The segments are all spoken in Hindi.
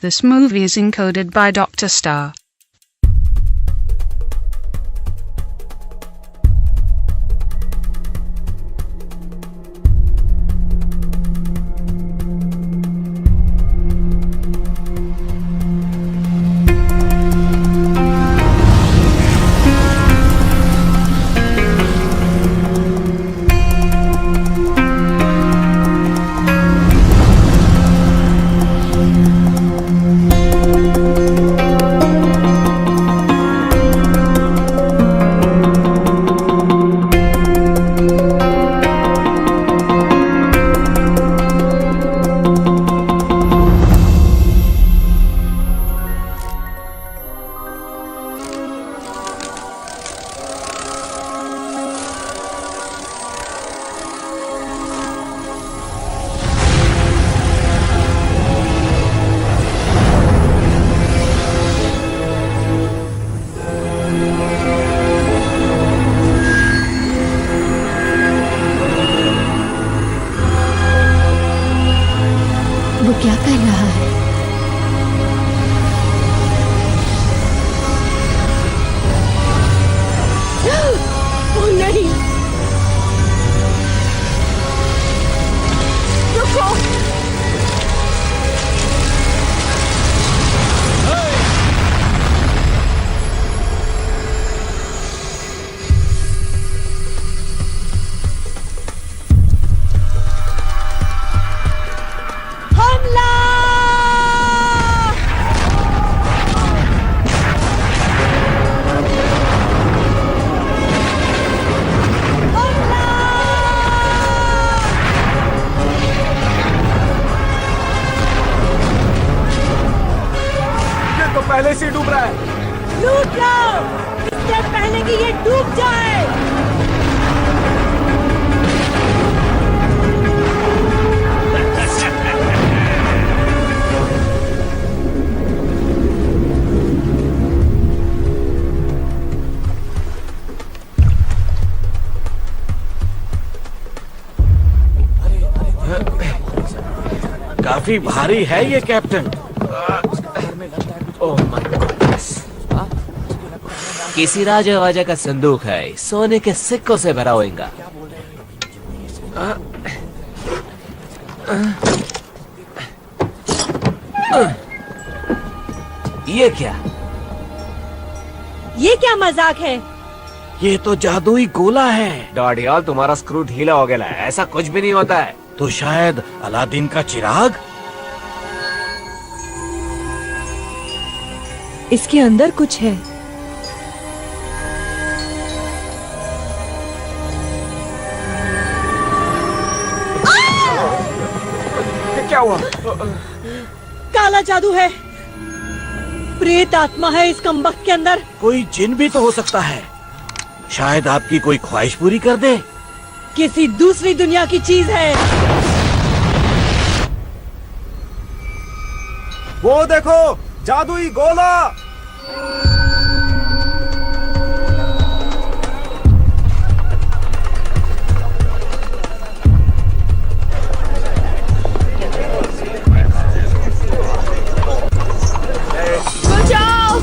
This movie is encoded by Dr. Star. वो क्या कर रहा है? ओह नहीं! रुको! पहले से डूब रहा है। लूट लो इससे पहले कि ये डूब जाए। काफी भारी है ये कैप्टन। किसी राजा वाजा का संदूक है, सोने के सिक्कों से भरा होगा। ये क्या? ये क्या मजाक है? ये तो जादुई गोला है। डॉडियाल, तुम्हारा स्क्रू ढीला हो गया है। ऐसा कुछ भी नहीं होता है। तो शायद अलादीन का चिराग। इसके अंदर कुछ है। क्या हुआ? काला जादू है। प्रेत आत्मा है इस कमबख्त के अंदर। कोई जिन भी तो हो सकता है। शायद आपकी कोई ख्वाहिश पूरी कर दे। किसी दूसरी दुनिया की चीज है। वो देखो, जादुई गोला। बचाओ!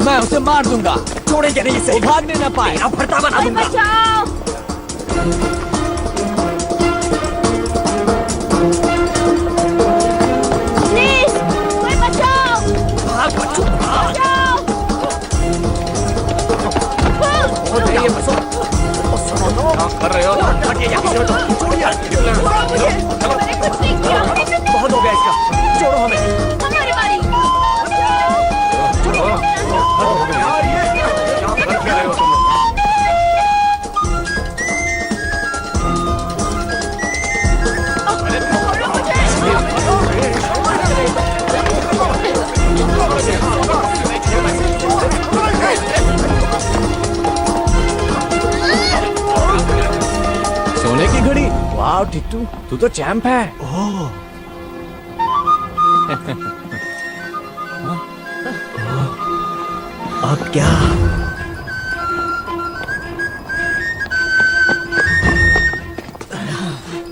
मैं उसे मार दूंगा। छोड़ेंगे नहीं इसे। वो भागने न पाए। फरता बना दूंगा। बचाओ! प्लीज, कोई बचाओ! बचाओ! ये बसो। कर रहे हो? मैंने कुछ नहीं किया। बहुत हो गया इसका। छोड़ो हमें। हमारी बारी। सोने की घड़ी। वाह टिट्टू, तू तो चैंप है। ओह, अब क्या?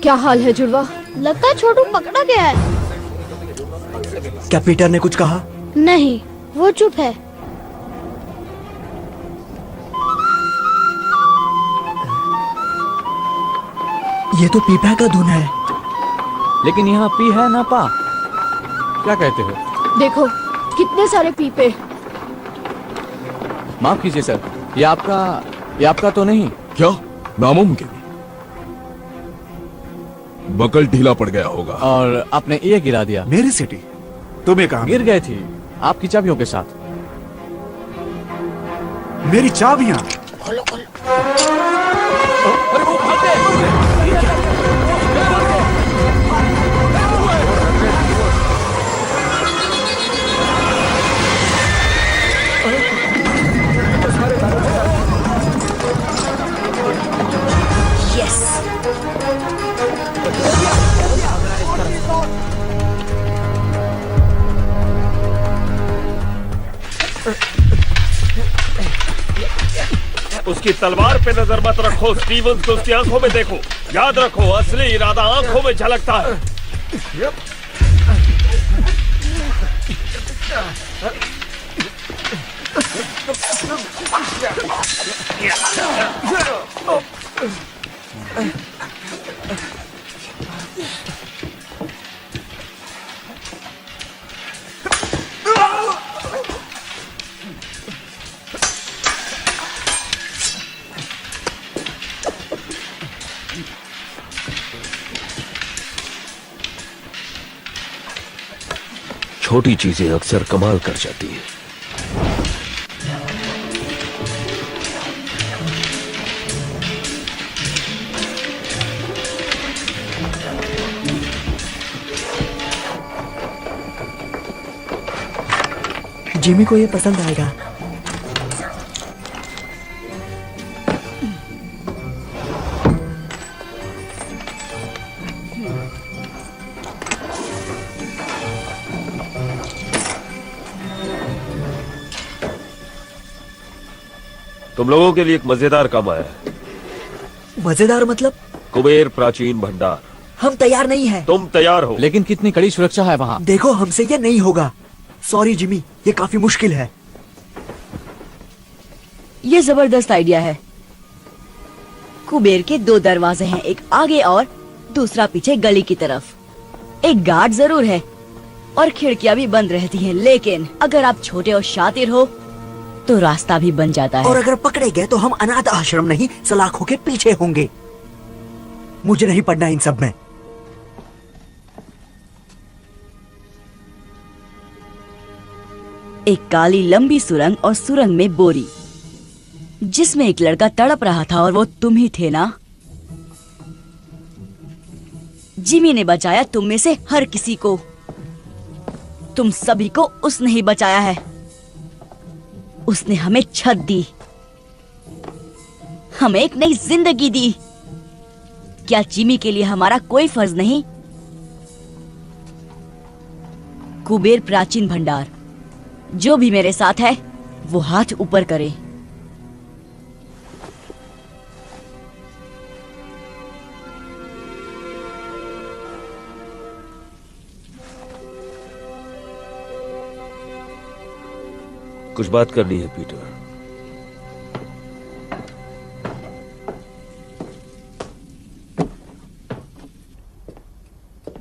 क्या हाल है जुड़वा? लगता है छोटू पकड़ा गया है। क्या पीटर ने कुछ कहा? नहीं, वो चुप है। ये तो पीपा का धुन है। लेकिन यहाँ पी है ना पा। क्या कहते हो? देखो कितने सारे पीपे। माफ कीजिए सर, ये आपका तो नहीं? क्या? नामुमकिन। बकल ढीला पड़ गया होगा। और आपने ये गिरा दिया। मेरी सिटी तुम्हें कहा? गिर गई थी आपकी चाबियों के साथ। मेरी चाबियां? उसकी तलवार पे नजर मत रखो, स्टीवंस को उसकी आंखों में देखो। याद रखो, असली इरादा आंखों में झलकता है। छोटी चीजें अक्सर कमाल कर जाती हैं। जिमी को ये पसंद आएगा। तुम लोगों के लिए एक मजेदार काम आया है। मजेदार मतलब? कुबेर प्राचीन भंडार। हम तैयार नहीं हैं। तुम तैयार हो? लेकिन कितनी कड़ी सुरक्षा है वहाँ। देखो हमसे ये नहीं होगा। सॉरी जिमी, ये काफी मुश्किल है। ये जबरदस्त आइडिया है। कुबेर के 2 दरवाजे हैं, एक आगे और दूसरा पीछे गली की तरफ। एक गार्ड जरूर है और खिड़कियां भी बंद रहती हैं, लेकिन अगर आप छोटे और शातिर हो तो रास्ता भी बन जाता है। और अगर पकड़े गए तो हम अनाथ आश्रम नहीं, सलाखों के पीछे होंगे। मुझे नहीं पढ़ना इन सब में। एक काली लंबी सुरंग और सुरंग में बोरी, जिसमें एक लड़का तड़प रहा था और वो तुम ही थे ना? जिमी ने बचाया तुम में से हर किसी को। तुम सभी को उसने ही बचाया है। उसने हमें छत दी, हमें एक नई जिंदगी दी। क्या जिमी के लिए हमारा कोई फर्ज नहीं? कुबेर प्राचीन भंडार, जो भी मेरे साथ है वो हाथ ऊपर करे। कुछ बात करनी है पीटर।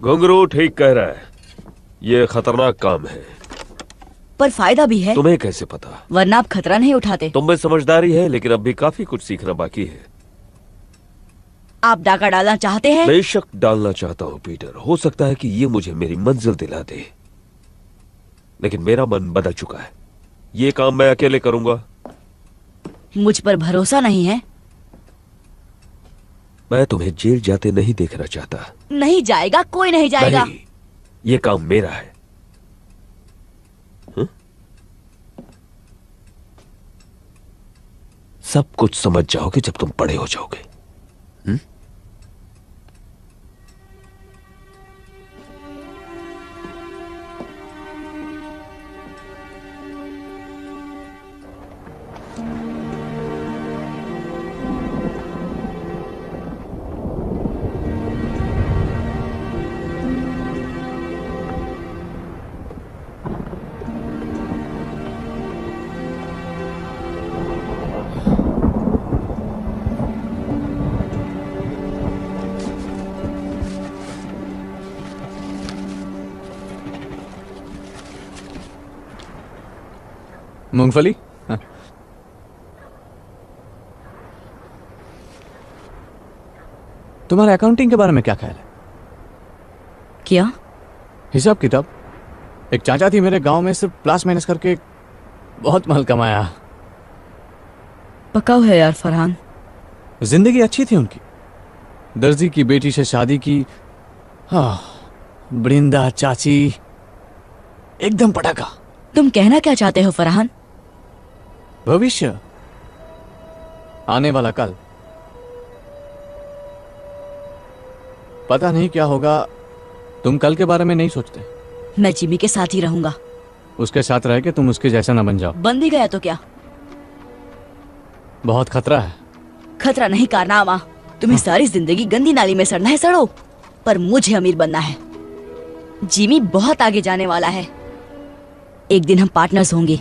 घुंघरू ठीक कह रहा है, ये खतरनाक काम है। पर फायदा भी है। तुम्हें कैसे पता? वरना आप खतरा नहीं उठाते। तुम में समझदारी है, लेकिन अब भी काफी कुछ सीखना बाकी है। आप डाका डालना चाहते हैं? बेशक डालना चाहता हूँ पीटर। हो सकता है कि ये मुझे मेरी मंजिल दिला दे, लेकिन मेरा मन बदल चुका है। ये काम मैं अकेले करूंगा। मुझ पर भरोसा नहीं है? मैं तुम्हें जेल जाते नहीं देखना चाहता। नहीं जाएगा, कोई नहीं जाएगा। नहीं, ये काम मेरा है। सब कुछ समझ जाओगे जब तुम बड़े हो जाओगे। मूंगफली? हाँ। तुम्हारे अकाउंटिंग के बारे में क्या ख्याल है? क्या? हिसाब किताब। एक चाचा थी मेरे गांव में, सिर्फ प्लस माइनस करके बहुत माल कमाया। पकाओ है यार फरहान। जिंदगी अच्छी थी उनकी। दर्जी की बेटी से शादी की। हाँ, बृंदा चाची एकदम पटाखा। तुम कहना क्या चाहते हो फरहान? भविष्य, आने वाला कल। पता नहीं क्या होगा। तुम कल के बारे में नहीं सोचते। मैं जिमी के साथ ही रहूंगा। उसके साथ रह के तुम उसके जैसा ना बन जाओ। बन भी गया तो क्या? बहुत खतरा है। खतरा नहीं कारनामा। तुम्हें सारी जिंदगी गंदी नाली में सड़ना है, सड़ो, पर मुझे अमीर बनना है। जिमी बहुत आगे जाने वाला है। एक दिन हम पार्टनर्स होंगे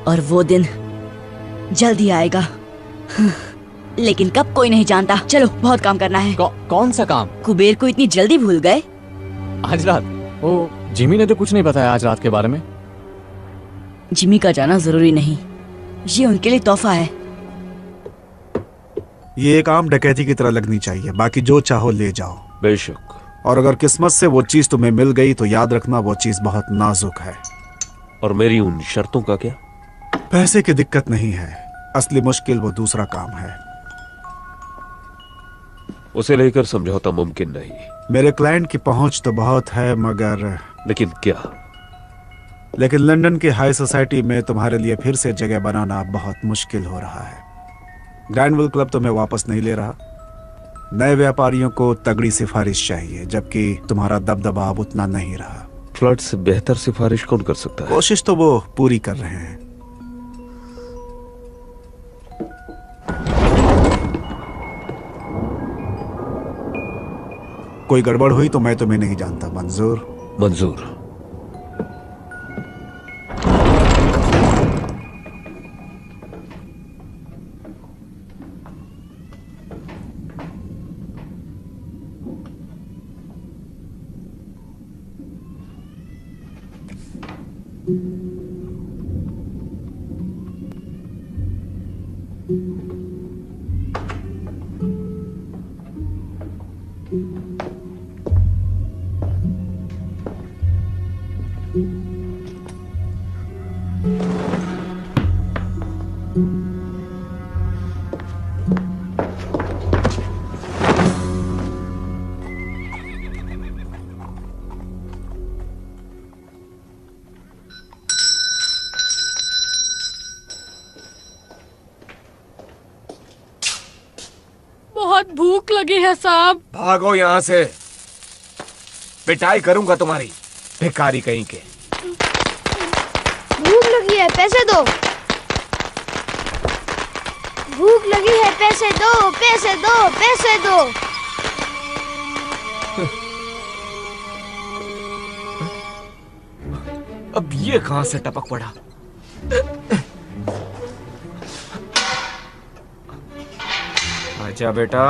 और वो दिन जल्द ही आएगा। लेकिन कब कोई नहीं जानता। चलो, बहुत काम करना है। कौन सा काम? कुबेर को इतनी जल्दी भूल गए? आज रात? ओ, जिमी ने तो कुछ नहीं बताया आज रात के बारे में। जिमी का जाना जरूरी नहीं, ये उनके लिए तोहफा है। ये एक आम डकैती की तरह लगनी चाहिए। बाकी जो चाहो ले जाओ। बेशक। और अगर किस्मत से वो चीज तुम्हें मिल गई तो याद रखना वो चीज बहुत नाजुक है। और मेरी उन शर्तों का क्या? पैसे की दिक्कत नहीं है, असली मुश्किल वो दूसरा काम है। उसे लेकर समझौता मुमकिन नहीं। मेरे क्लाइंट की पहुंच तो बहुत है, मगर लेकिन क्या? लेकिन लंदन की हाई सोसाइटी में तुम्हारे लिए फिर से जगह बनाना बहुत मुश्किल हो रहा है। ग्रैंडविल क्लब तुम्हें वापस नहीं ले रहा। नए व्यापारियों को तगड़ी सिफारिश चाहिए, जबकि तुम्हारा दबदबा अब उतना नहीं रहा। फ्लड से बेहतर सिफारिश कौन कर सकता है? कोशिश तो वो पूरी कर रहे हैं। कोई गड़बड़ हुई तो मैं तुम्हें नहीं जानता। मंजूर? मंजूर। बहुत भूख लगी है साहब। भागो यहाँ से, पिटाई करूंगा तुम्हारी, भिखारी कहीं के। भूख लगी है, पैसे दो। भूख लगी है, पैसे दो, पैसे दो, पैसे दो। अब ये कहां से टपक पड़ा? आजा बेटा,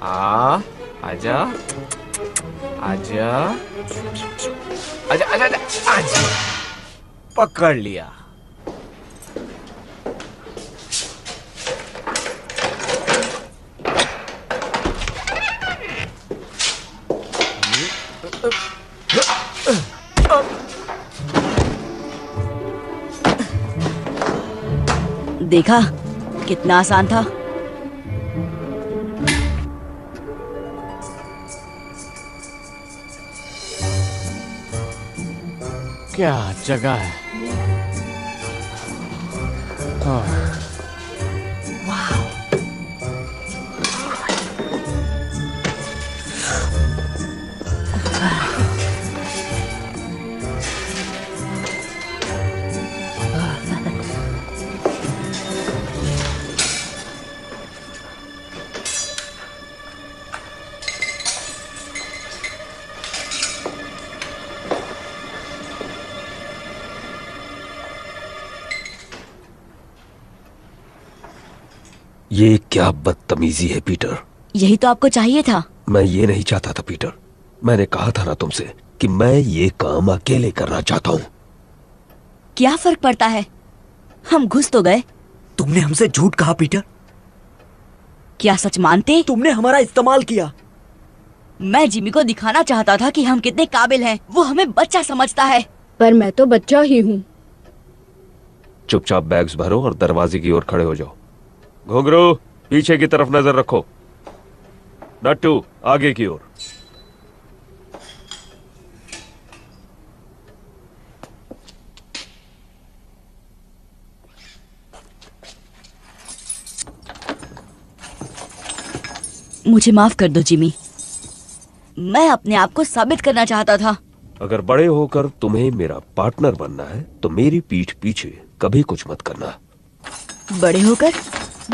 आजा, आजा, आजा, आजा, आजा, पकड़ लिया। देखा कितना आसान था। क्या जगह है। ये क्या बदतमीजी है पीटर। यही तो आपको चाहिए था। मैं ये नहीं चाहता था पीटर। मैंने कहा था ना तुमसे कि मैं ये काम अकेले करना चाहता हूं। क्या फर्क पड़ता है, हम घुस तो गए। तुमने हमसे झूठ कहा पीटर। क्या सच मानते? तुमने हमारा इस्तेमाल किया। मैं जिमी को दिखाना चाहता था कि हम कितने काबिल हैं। वो हमें बच्चा समझता है। पर मैं तो बच्चा ही हूँ। चुपचाप बैग्स भरो और दरवाजे की ओर खड़े हो जाओ। घुंघरू, पीछे की तरफ नजर रखो। नट्टू, आगे की ओर। मुझे माफ कर दो जिमी, मैं अपने आप को साबित करना चाहता था। अगर बड़े होकर तुम्हें मेरा पार्टनर बनना है तो मेरी पीठ पीछे कभी कुछ मत करना। बड़े होकर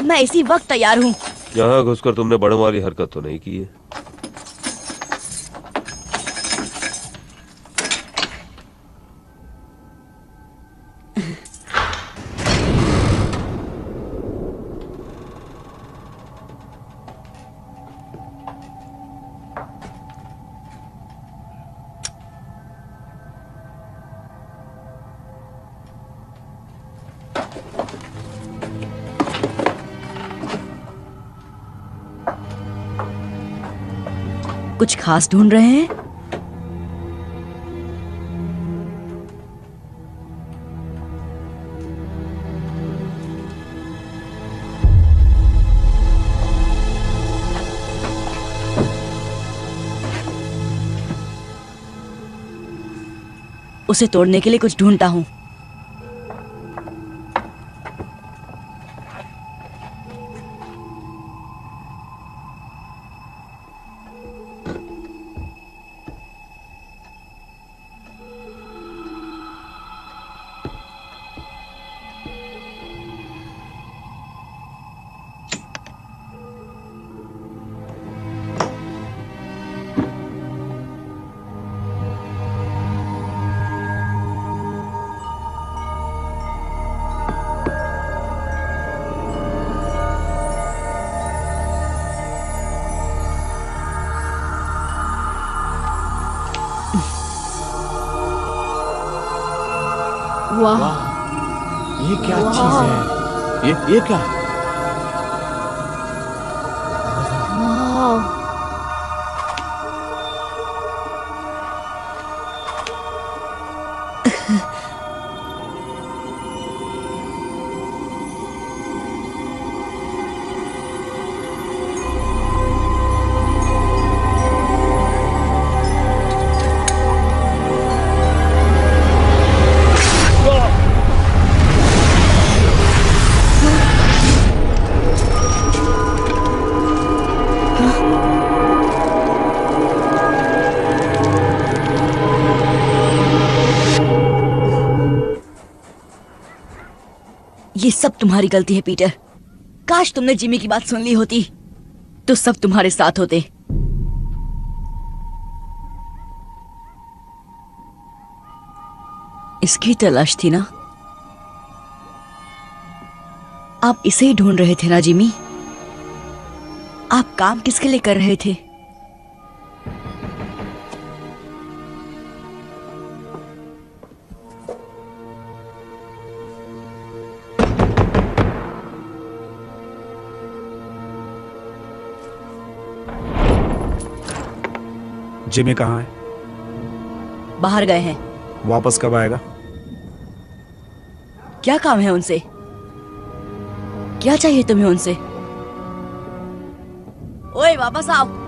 मैं इसी वक्त तैयार हूँ। यहाँ घुसकर तुमने बड़ों वाली हरकत तो नहीं की है? कुछ खास ढूंढ रहे हैं? उसे तोड़ने के लिए कुछ ढूंढता हूं। वाह, ये क्या चीज है? ये क्या है? वाह, ये सब तुम्हारी गलती है पीटर। काश तुमने जिमी की बात सुन ली होती तो सब तुम्हारे साथ होते। इसकी तलाश थी ना? आप इसे ही ढूंढ रहे थे ना जिमी? आप काम किसके लिए कर रहे थे? जिमी कहाँ है? बाहर गए हैं। वापस कब आएगा? क्या काम है उनसे? क्या चाहिए तुम्हें उनसे? ओए वापस आओ।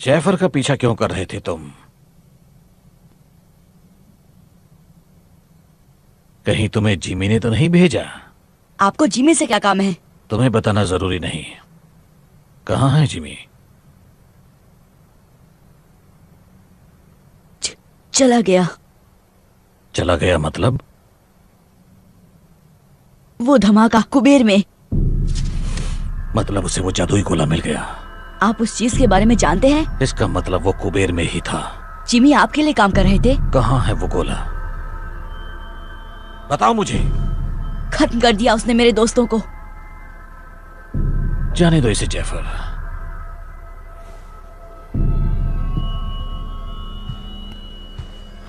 जैफर का पीछा क्यों कर रहे थे तुम? कहीं तुम्हें जिमी ने तो नहीं भेजा? आपको जिमी से क्या काम है? तुम्हें बताना जरूरी नहीं। कहाँ है जिमी? चला गया। चला गया मतलब? वो धमाका कुबेर में। मतलब उसे वो जादुई गोला मिल गया। आप उस चीज के बारे में जानते हैं? इसका मतलब वो कुबेर में ही था। जिमी आपके लिए काम कर रहे थे। कहाँ है वो गोला? बताओ मुझे। खत्म कर दिया उसने मेरे दोस्तों को। जाने दो इसे जैफर।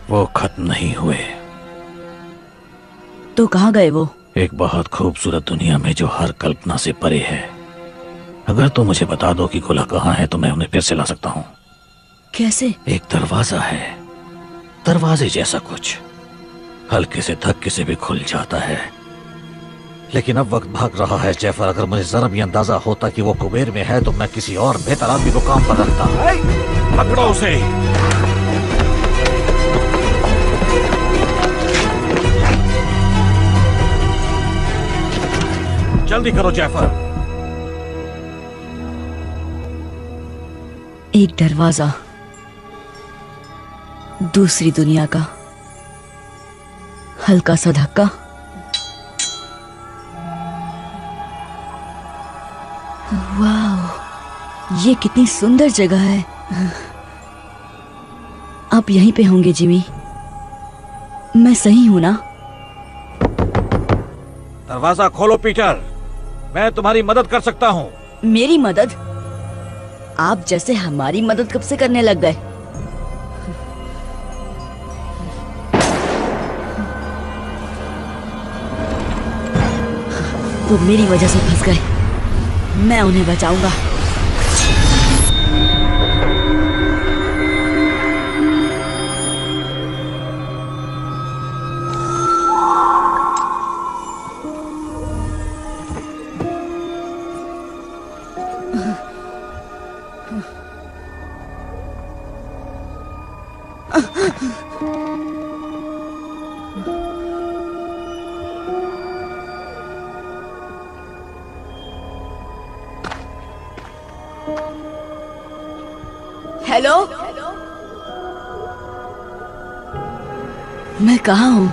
वो खत्म नहीं हुए। तो कहाँ गए वो? एक बहुत खूबसूरत दुनिया में जो हर कल्पना से परे है। अगर तुम मुझे बता दो कि गोला कहाँ है तो मैं उन्हें फिर से ला सकता हूँ। कैसे? एक दरवाजा है, दरवाजे जैसा कुछ, हल्के से धक्के से भी खुल जाता है। लेकिन अब वक्त भाग रहा है जैफर। अगर मुझे जरा भी अंदाजा होता कि वो कुबेर में है तो मैं किसी और बेहतर आदमी को काम पर रखता। पकड़ो उसे। जल्दी करो जैफर। एक दरवाजा, दूसरी दुनिया का, हल्का सा धक्का। वाह, ये कितनी सुंदर जगह है। आप यहीं पे होंगे जिमी? मैं सही हूं ना? दरवाजा खोलो पीटर, मैं तुम्हारी मदद कर सकता हूँ। मेरी मदद? आप जैसे हमारी मदद कब से करने लग गए? वो मेरी वजह से फंस गए। मैं उन्हें बचाऊंगा। हेलो, मैं कहाँ हूँ?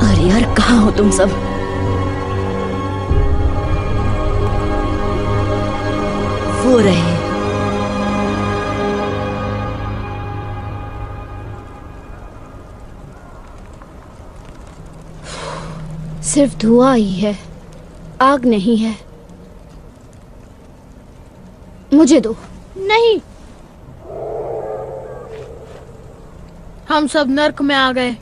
अरे यार, कहाँ हो तुम सब? वो रहे। सिर्फ धुआं ही है, आग नहीं है। मुझे दो। नहीं, हम सब नर्क में आ गए।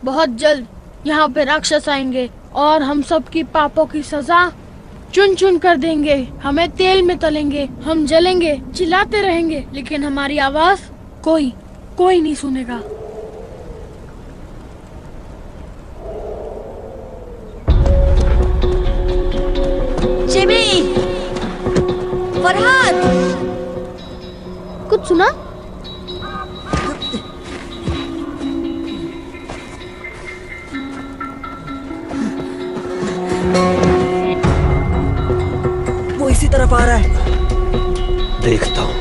बहुत जल्द यहाँ पे राक्षस आएंगे और हम सब की पापों की सजा चुन चुन कर देंगे। हमें तेल में तलेंगे, हम जलेंगे, चिल्लाते रहेंगे, लेकिन हमारी आवाज कोई नहीं सुनेगा। जिमी, फरहाद, कुछ सुना? वो इसी तरफ आ रहा है। देखता हूँ।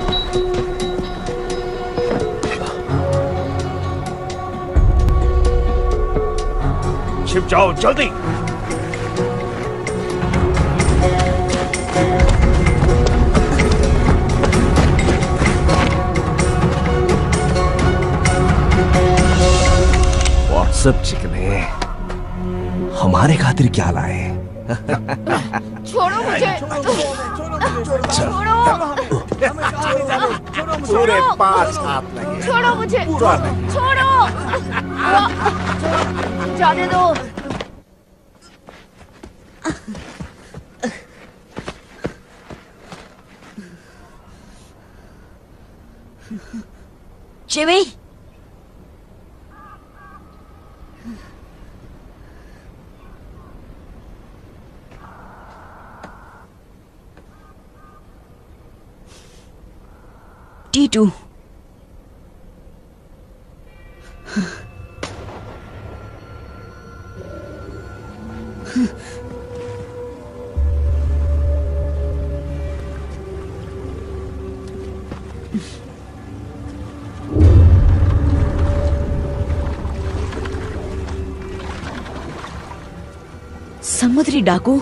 छिप जाओ जल्दी। सब चिकने हमारे खातिर क्या लाए? छोड़ो मुझे। पूरे 5 हाथ लगे। छोड़ो मुझे। छोड़ो। जाने दो। चिवी, T2। समुद्री डाकू।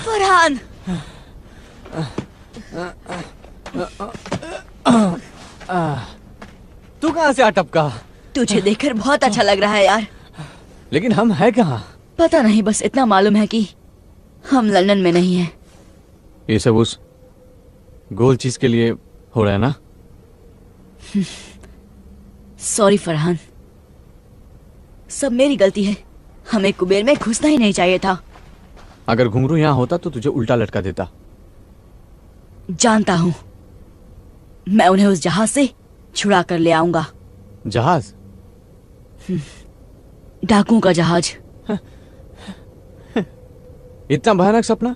फरहान, तू कहाँ से आ टपका? तुझे देखकर बहुत अच्छा लग रहा है यार। लेकिन हम हैं कहाँ? पता नहीं, बस इतना मालूम है कि हम लंदन में नहीं हैं। ये सब उस गोल चीज के लिए हो रहा है ना? सॉरी फरहान, सब मेरी गलती है। हमें कुबेर में घुसना ही नहीं चाहिए था। अगर घुंघरू यहाँ होता तो तुझे उल्टा लटका देता। जानता हूँ, मैं उन्हें उस जहाज से छुड़ा कर ले आऊंगा। जहाज? डाकुओं का जहाज। इतना भयानक सपना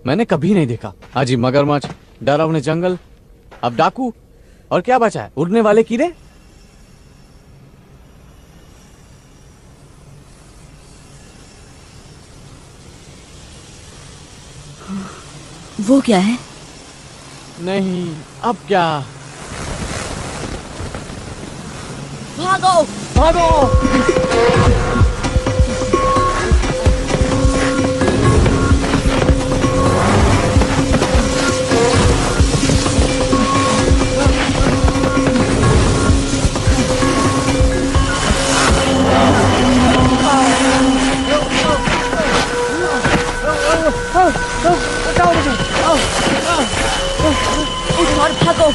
मैंने कभी नहीं देखा। अजी मगरमच्छ, डरावने जंगल, अब डाकू, और क्या बचा है? उड़ने वाले कीड़े। वो क्या है? नहीं, अब क्या? भागो भागो! और भागो!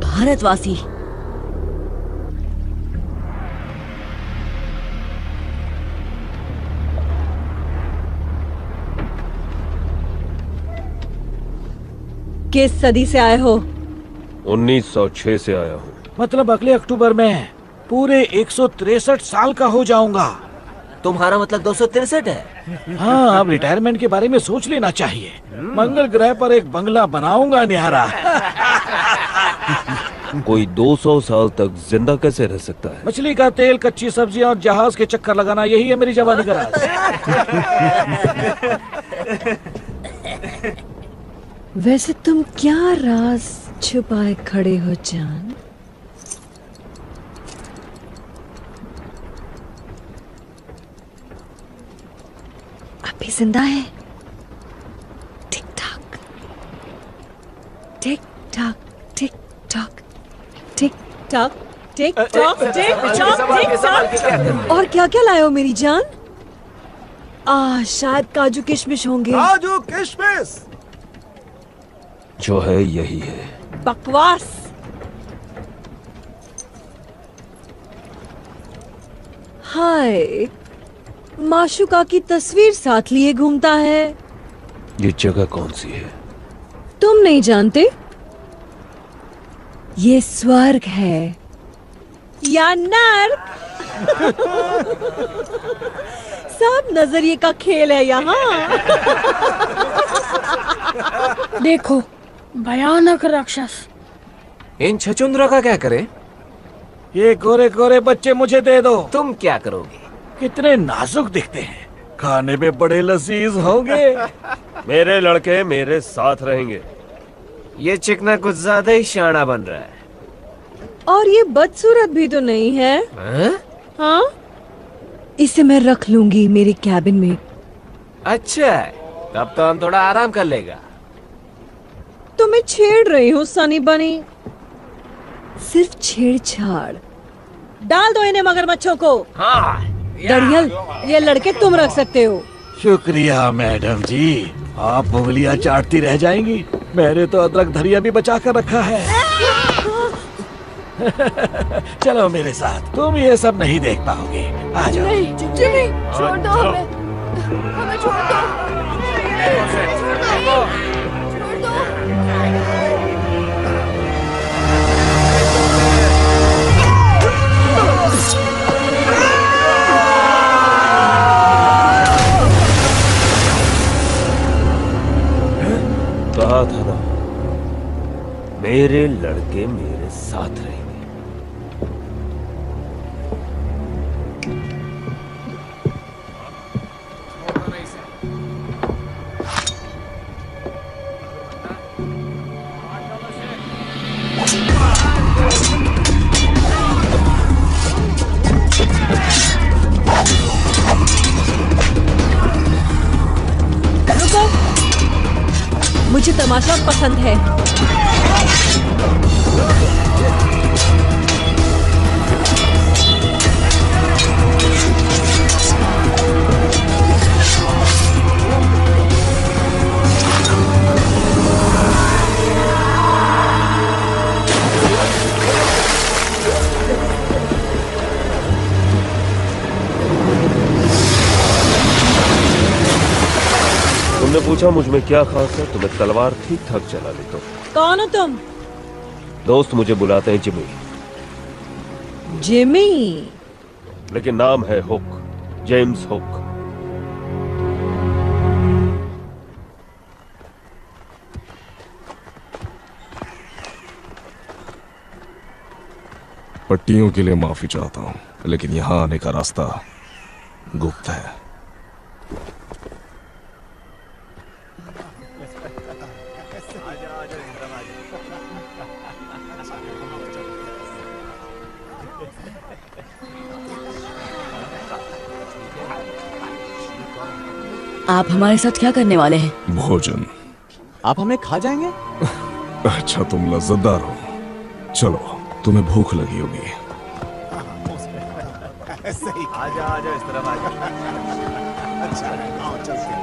भारतवासी। किस सदी से आए हो? 1906 से आया हूँ। मतलब अगले अक्टूबर में पूरे 163 साल का हो जाऊंगा। तुम्हारा मतलब 263 है? हाँ, अब रिटायरमेंट के बारे में सोच लेना चाहिए। मंगल ग्रह पर एक बंगला बनाऊंगा न्यारा। कोई 200 साल तक जिंदा कैसे रह सकता है? मछली का तेल, कच्ची सब्जियां और जहाज के चक्कर लगाना, यही है मेरी जवानी का राज। वैसे तुम क्या राज छुपाए खड़े हो जान? अभी जिंदा है? Tick tock tick tock tick tock tick tock tick tock tick tock tick tock. और क्या क्या लाए हो मेरी जान? शायद काजू किशमिश होंगे। काजू किशमिश जो है यही है। बकवास। हाय, माशुका की तस्वीर साथ लिए घूमता है। ये जगह कौन सी है? तुम नहीं जानते? ये स्वर्ग है या नर्क। सब नजरिए का खेल है यहाँ। देखो, भयानक राक्षस। इन छचुंद्रों का क्या करें? ये गोरे गोरे बच्चे मुझे दे दो। तुम क्या करोगे? कितने नाजुक दिखते हैं, खाने में बड़े लजीज होंगे। मेरे लड़के मेरे साथ रहेंगे। ये चिकना कुछ ज्यादा ही शाना बन रहा है। और ये बदसूरत भी तो नहीं है। हाँ, इसे मैं रख लूंगी मेरे कैबिन में। अच्छा, तब तो हम थोड़ा आराम कर लेगा। तो मैं छेड़ रही हूँ सनी बनी, सिर्फ छेड़छाड़। डाल दो इन्हें मगरमच्छों को। हाँ। दड़ियल, ये लड़के तुम रख सकते हो। शुक्रिया मैडम जी, आप उंगलियां चाटती रह जाएंगी। मैंने तो अदरक धरिया भी बचा कर रखा है। चलो मेरे साथ, तुम ये सब नहीं देख पाओगे। आ जाओ। नहीं, जिमी, छोड़ दो हमें। हमें छोड़ दो। छोड़ दो। कहा था ना, मेरे लड़के मेरे साथ रहेंगे। मुझे तमाशा पसंद है। तुमने पूछा मुझ में क्या खास है, तो मैं तलवार ठीक ठाक चला लेता हूँ। कौन हो तुम? दोस्त मुझे बुलाते हैं जिमी, जिमी। लेकिन नाम है हुक, जेम्स हुक। पट्टियों के लिए माफी चाहता हूँ, लेकिन यहाँ आने का रास्ता गुप्त है। आप हमारे साथ क्या करने वाले हैं? भोजन। आप हमें खा जाएंगे? अच्छा, तुम लज्जतदार हो। चलो, तुम्हें भूख लगी होगी। आजा आजा, इस तरफ आजा। अच्छा, आओ चलते हैं।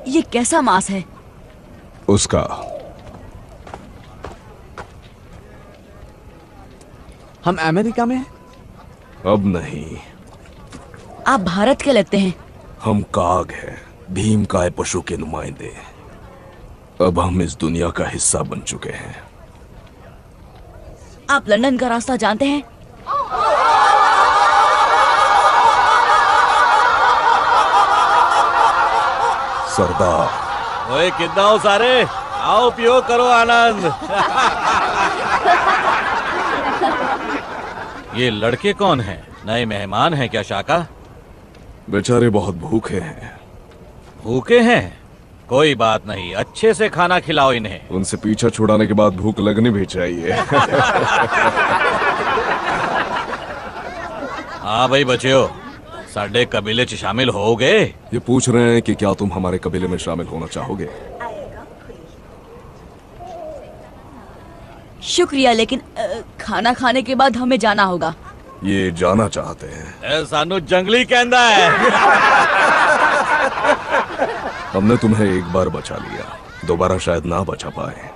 ये कैसा मांस है? उसका। हम अमेरिका में हैं? अब नहीं। आप भारत के लगते हैं। हम काग हैं, भीम काय पशु के नुमाइंदे। अब हम इस दुनिया का हिस्सा बन चुके हैं। आप लंदन का रास्ता जानते हैं? सरदार। ओए, कितना हो सारे? आओ पियो, करो आनंद। ये लड़के कौन हैं? नए मेहमान हैं क्या शाका? बेचारे बहुत भूखे हैं। भूखे हैं? कोई बात नहीं, अच्छे से खाना खिलाओ इन्हें। उनसे पीछा छुड़ाने के बाद भूख लगनी भी चाहिए। हाँ भाई बच्चों, साडे कबीले च शामिल होगे? ये पूछ रहे हैं कि क्या तुम हमारे कबीले में शामिल होना चाहोगे? शुक्रिया, लेकिन खाना खाने के बाद हमें जाना होगा। ये जाना चाहते हैं। सानू जंगली कहंदा है। हमने तुम्हें एक बार बचा लिया, दोबारा शायद ना बचा पाए।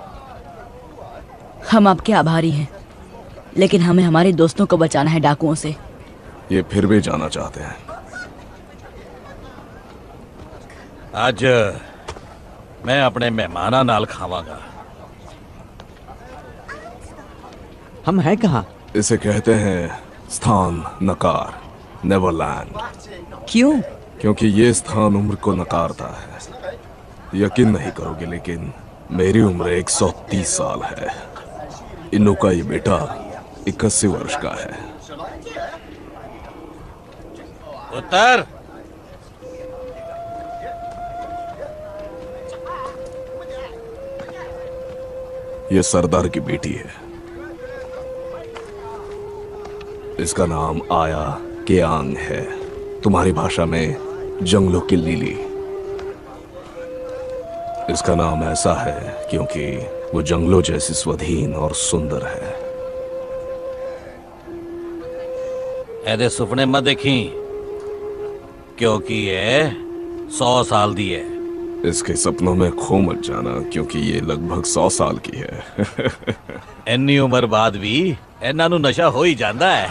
हम आपके आभारी हैं, लेकिन हमें हमारे दोस्तों को बचाना है डाकुओं से। ये फिर भी जाना चाहते हैं। आज मैं अपने मेहमाना नाल खावांगा। हम हैं कहाँ? इसे कहते हैं स्थान नकार, नेवरलैंड। क्यों? क्योंकि ये स्थान उम्र को नकारता है। यकीन नहीं करोगे, लेकिन मेरी उम्र 130 साल है। इन्नू का ये बेटा 81 वर्ष का है। उत्तर ये सरदार की बेटी है। इसका नाम आया केआंग है, तुम्हारी भाषा में जंगलों की लिली। इसका नाम ऐसा है क्योंकि वो जंगलों जैसी स्वाधीन और सुंदर है। ऐदे सुपने मत देखी, क्योंकि ये 100 साल दी है। इसके सपनों में खो मत जाना, क्योंकि ये लगभग 100 साल की है। इन्नी उम्र बाद भी इन्हां नू नशा हो ही जाता है।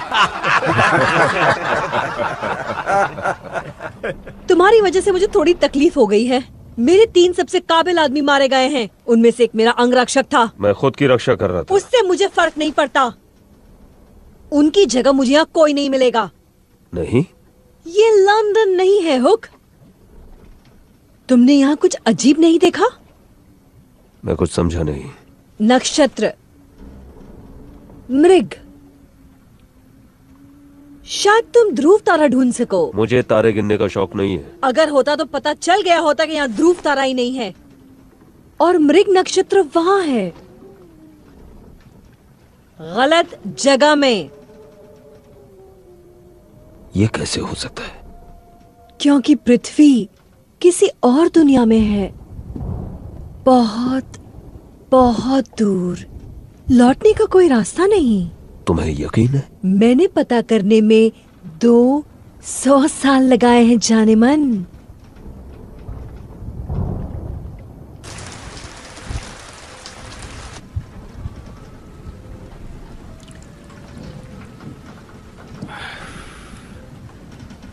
तुम्हारी वजह से मुझे थोड़ी तकलीफ हो गई है। मेरे 3 सबसे काबिल आदमी मारे गए हैं। उनमें से एक मेरा अंगरक्षक था। मैं खुद की रक्षा कर रहा था। उससे मुझे फर्क नहीं पड़ता। उनकी जगह मुझे यहाँ कोई नहीं मिलेगा। नहीं, ये लंदन नहीं है हुक। तुमने यहाँ कुछ अजीब नहीं देखा? मैं कुछ समझा नहीं। नक्षत्र, मृग, शायद तुम ध्रुव तारा ढूंढ सको। मुझे तारे गिनने का शौक नहीं है। अगर होता तो पता चल गया होता कि यहाँ ध्रुव तारा ही नहीं है और मृग नक्षत्र वहां है, गलत जगह में। ये कैसे हो सकता है? क्योंकि पृथ्वी किसी और दुनिया में है, बहुत बहुत दूर। लौटने का कोई रास्ता नहीं। तुम्हें यकीन है? मैंने पता करने में 200 साल लगाए हैं जाने मन।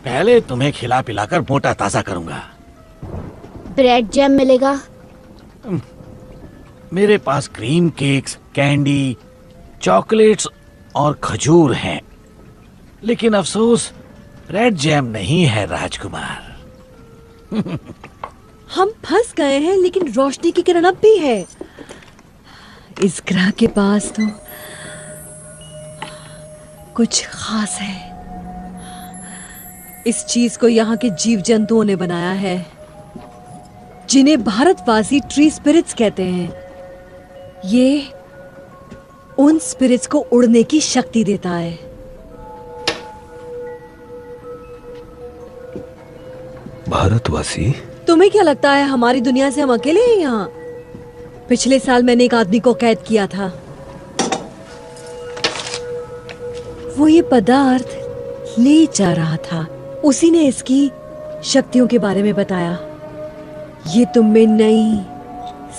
पहले तुम्हें खिला पिलाकर मोटा ताजा करूंगा। ब्रेड जैम मिलेगा? मेरे पास क्रीम केक्स, कैंडी, चॉकलेट्स और खजूर हैं, लेकिन अफसोस रेड जैम नहीं है राजकुमार। हम फंस गए हैं, लेकिन रोशनी की किरण अब भी है। इस ग्रह के पास तो कुछ खास है। इस चीज को यहाँ के जीव जंतुओं ने बनाया है, जिन्हें भारतवासी ट्री स्पिरिट्स कहते हैं। ये उन स्पिरिट्स को उड़ने की शक्ति देता है। भारतवासी? तुम्हें क्या लगता है हमारी दुनिया से हम अकेले हैं यहाँ? पिछले साल मैंने एक आदमी को कैद किया था। वो ये पदार्थ ले जा रहा था। उसी ने इसकी शक्तियों के बारे में बताया। ये तुम में नई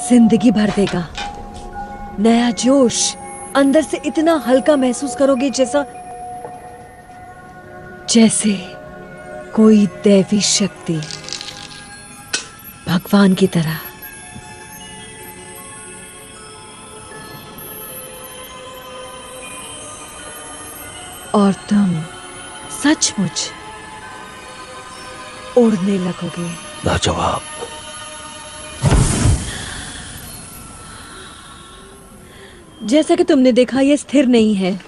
जिंदगी भर देगा, नया जोश। अंदर से इतना हल्का महसूस करोगे जैसे कोई दैवी शक्ति, भगवान की तरह। और तुम सचमुच उड़ने लगोगे। लाजवाब। जैसा कि तुमने देखा, ये स्थिर नहीं है,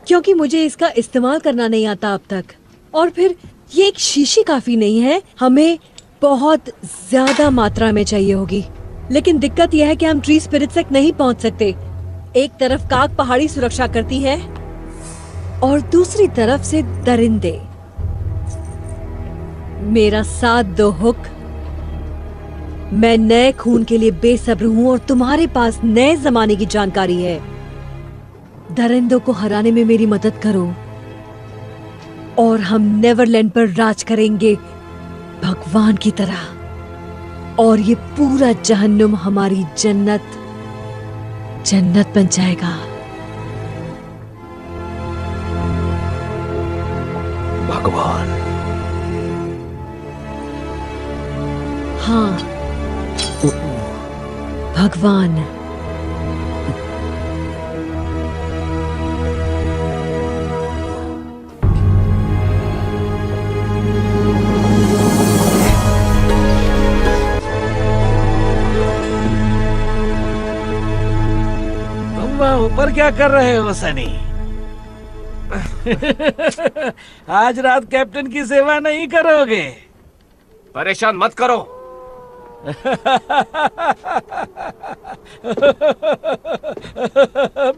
क्योंकि मुझे इसका इस्तेमाल करना नहीं आता अब तक। और फिर ये एक शीशी काफी नहीं है, हमें बहुत ज्यादा मात्रा में चाहिए होगी। लेकिन दिक्कत यह है कि हम ट्री स्पिरिट्स तक नहीं पहुंच सकते। एक तरफ काग पहाड़ी सुरक्षा करती है और दूसरी तरफ से दरिंदे। मेरा साथ दो हुक। मैं नए खून के लिए बेसब्र हूँ और तुम्हारे पास नए जमाने की जानकारी है। दरिंदों को हराने में मेरी मदद करो और हम नेवरलैंड पर राज करेंगे भगवान की तरह, और ये पूरा जहन्नुम हमारी जन्नत बन जाएगा। भगवान? हाँ, भगवान। तुम वहां ऊपर क्या कर रहे हो सनी? आज रात कैप्टन की सेवा नहीं करोगे? परेशान मत करो।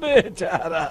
बेचारा।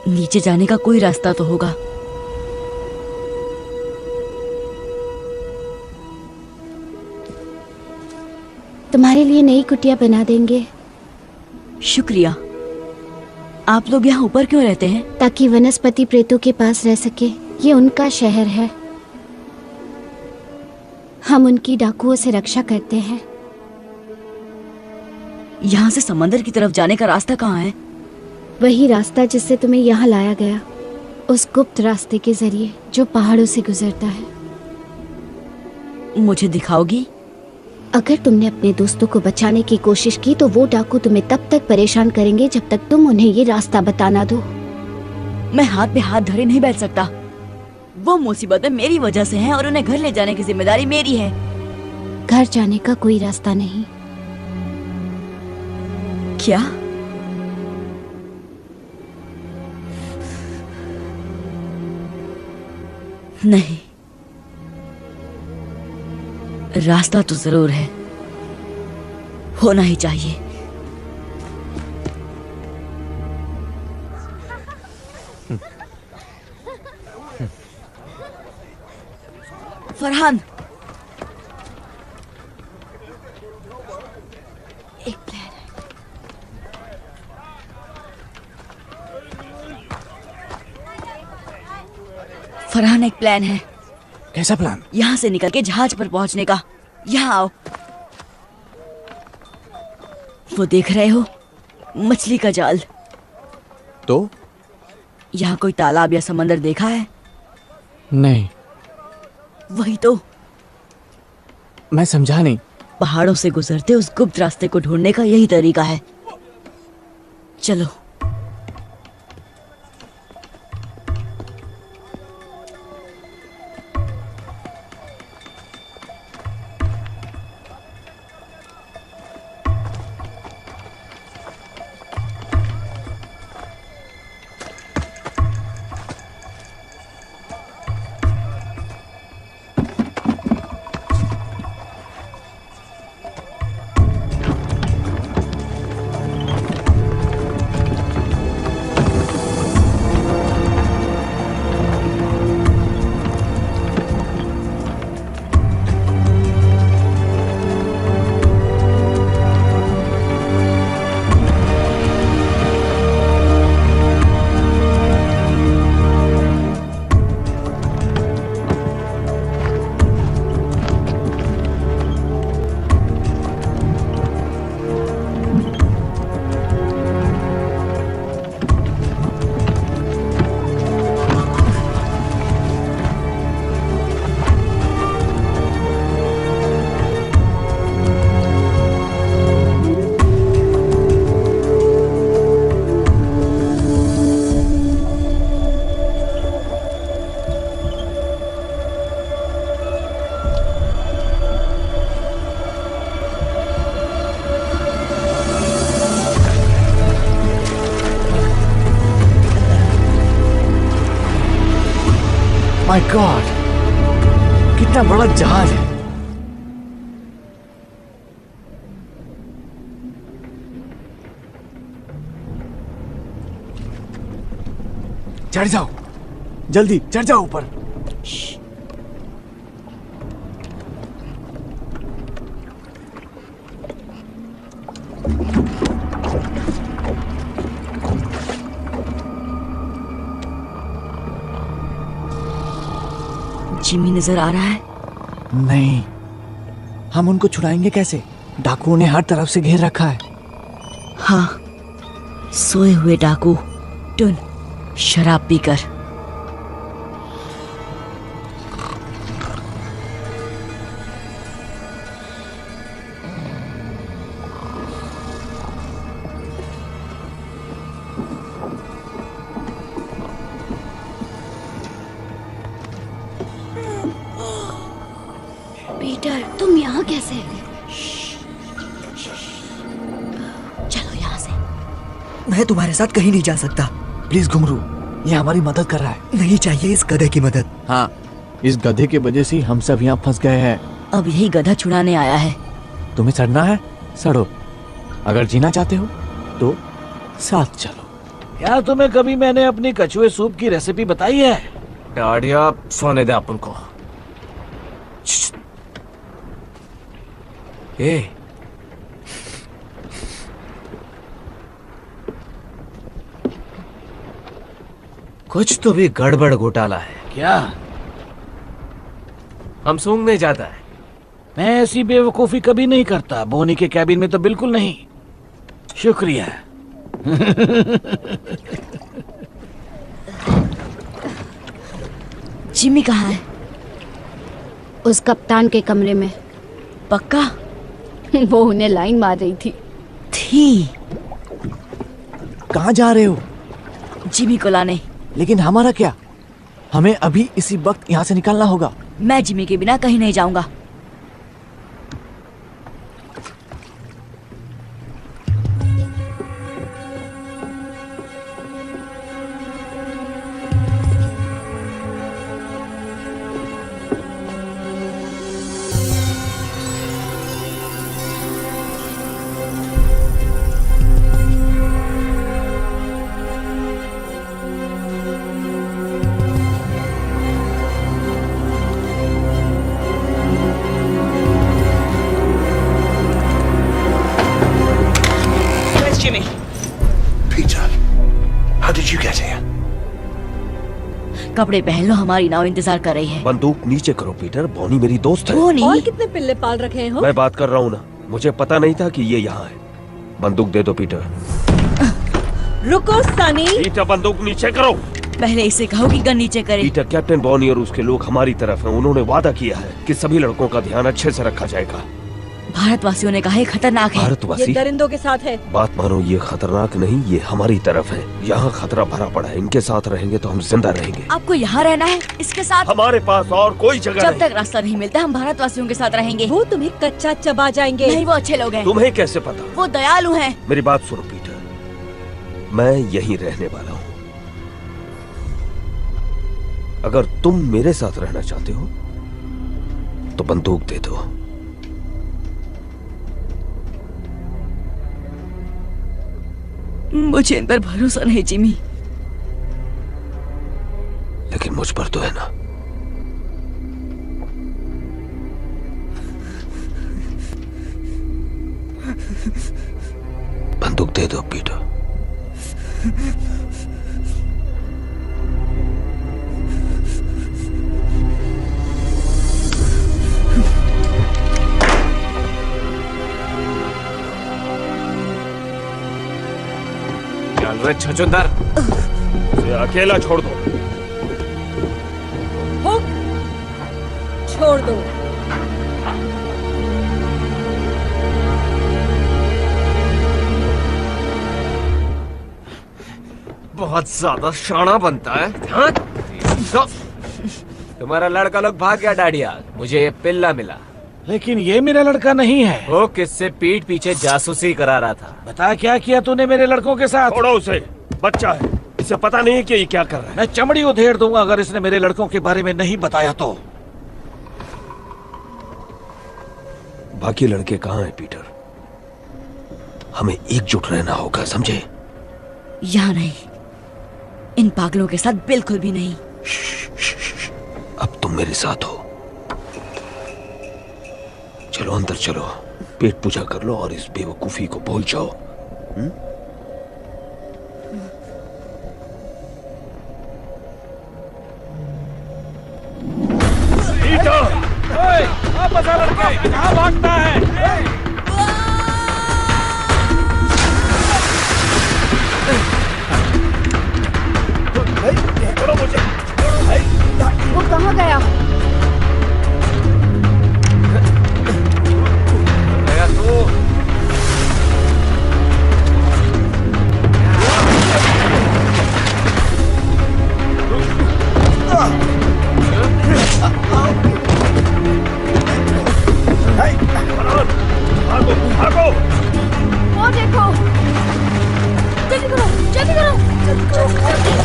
नीचे जाने का कोई रास्ता तो होगा। तुम्हारे लिए नई कुटिया बना देंगे। शुक्रिया। आप लोग यहाँ ऊपर क्यों रहते हैं? ताकि वनस्पति प्रेतों के पास रह सके। ये उनका शहर है। हम उनकी डाकुओं से रक्षा करते हैं। यहाँ से समंदर की तरफ जाने का रास्ता कहाँ है? वही रास्ता जिससे तुम्हें यहाँ लाया गया, उस गुप्त रास्ते के जरिए जो पहाड़ों से गुजरता है। मुझे दिखाओगी? अगर तुमने अपने दोस्तों को बचाने की कोशिश की तो वो डाकू तुम्हें तब तक परेशान करेंगे जब तक तुम उन्हें ये रास्ता बताना दो। मैं हाथ पे हाथ धरे नहीं बैठ सकता। वो मुसीबतें मेरी वजह से हैं और उन्हें घर ले जाने की जिम्मेदारी मेरी है। घर जाने का कोई रास्ता नहीं। क्या? नहीं, रास्ता तो जरूर है, होना ही चाहिए। फरहान, एक प्लान है। फरहान, एक प्लान है। कैसा प्लान? यहाँ से निकल के जहाज पर पहुंचने का। यहाँ आओ। वो देख रहे हो, मछली का जाल। तो यहाँ कोई तालाब या समंदर देखा है? नहीं। वही तो। मैं समझा नहीं। पहाड़ों से गुजरते उस गुप्त रास्ते को ढूंढने का यही तरीका है। चलो। माय गॉड, कितना बड़ा जहाज है। चढ़ जाओ, जल्दी चढ़ जाओ ऊपर। जिमी नजर आ रहा है? नहीं, हम उनको छुड़ाएंगे कैसे? डाकुओं ने हर तरफ से घेर रखा है। हाँ, सोए हुए डाकू टुन शराब पीकर। पीटर, तुम यहाँ कैसे? चलो यहाँ से। मैं तुम्हारे साथ कहीं नहीं जा सकता। प्लीज घुंघरू, ये हमारी मदद कर रहा है। नहीं चाहिए इस गधे की मदद। हाँ, इस गधे की वजह से हम सब यहाँ फंस गए हैं। अब यही गधा छुड़ाने आया है। तुम्हें सड़ना है, सड़ो। अगर जीना चाहते हो तो साथ चलो। क्या तुम्हें कभी मैंने अपनी कछुए सूप की रेसिपी बताई है? डाडिया, सोने दे अपन को। ए, कुछ तो भी गड़बड़ घोटाला है। क्या? हम सूंघने जाता है। मैं ऐसी बेवकूफी कभी नहीं करता। बोनी के कैबिन में तो बिल्कुल नहीं। शुक्रिया। जिमी कहाँ है? उस कप्तान के कमरे में। पक्का? वो उन्हें लाइन मार रही थी। कहाँ जा रहे हो? जिमी को लाने। लेकिन हमारा क्या? हमें अभी इसी वक्त यहाँ से निकलना होगा। मैं जिमी के बिना कहीं नहीं जाऊंगा। कपड़े पहन लो, हमारी नाव इंतजार कर रही है। बंदूक नीचे करो पीटर, बॉनी मेरी दोस्त है। बॉनी? और कितने पिल्ले पाल रखे हो? मैं बात कर रहा हूँ ना, मुझे पता नहीं था कि ये यहाँ है। बंदूक दे दो पीटर। रुको सनी। पीटर, बंदूक नीचे करो। पहले इसे कहो कि गन नीचे करे। पीटर, कैप्टन बॉनी और उसके लोग हमारी तरफ हैं। उन्होंने वादा किया है कि सभी लड़कों का ध्यान अच्छे से रखा जाएगा। भारतवासियों ने कहा है खतरनाक है। भारतवासी? ये दरिंदों के साथ है। बात मानो, ये खतरनाक नहीं, ये हमारी तरफ है। यहाँ खतरा भरा पड़ा है। इनके साथ रहेंगे तो हम जिंदा रहेंगे। आपको यहाँ रहना है इसके साथ? हमारे पास और कोई जगह जब नहीं। तक रास्ता नहीं मिलता हम भारतवासियों के साथ रहेंगे। वो तुम्हें कच्चा चबा जाएंगे। नहीं, वो अच्छे लोग हैं। तुम्हें कैसे पता? वो दयालु हैं। मेरी बात सुनो पीटर, मैं यहीं रहने वाला हूँ। अगर तुम मेरे साथ रहना चाहते हो तो बंदूक दे दो। मुझे इन पर भरोसा नहीं जिमी। लेकिन मुझ पर तो है ना। बंदूक दे दो पीटर। छछूंदर, उसे अकेला छोड़ दो। हुक, छोड़ दो। बहुत ज्यादा शाना बनता है। हाँ? तुम्हारा लड़का लोग भाग गया डाडिया। मुझे ये पिल्ला मिला। लेकिन ये मेरा लड़का नहीं है। वो किससे पीठ पीछे जासूसी करा रहा था। बता क्या किया तूने मेरे लड़कों के साथ? छोड़ो उसे, बच्चा है। इसे पता नहीं है कि ये क्या कर रहा है। मैं चमड़ी उधेड़ दूंगा अगर इसने मेरे लड़कों के बारे में नहीं बताया तो। बाकी लड़के कहाँ हैं पीटर? हमें एकजुट रहना होगा, समझे? यहाँ नहीं, इन पागलों के साथ बिल्कुल भी नहीं। अब तुम मेरे साथ हो। चलो अंदर चलो, पेट पूजा कर लो और इस बेवकूफी को भूल जाओ। बता लड़के, कहाँ भागता है? वो कहाँ गया? वो देखो, जल्दी करो, जल्दी करो, जल्दी।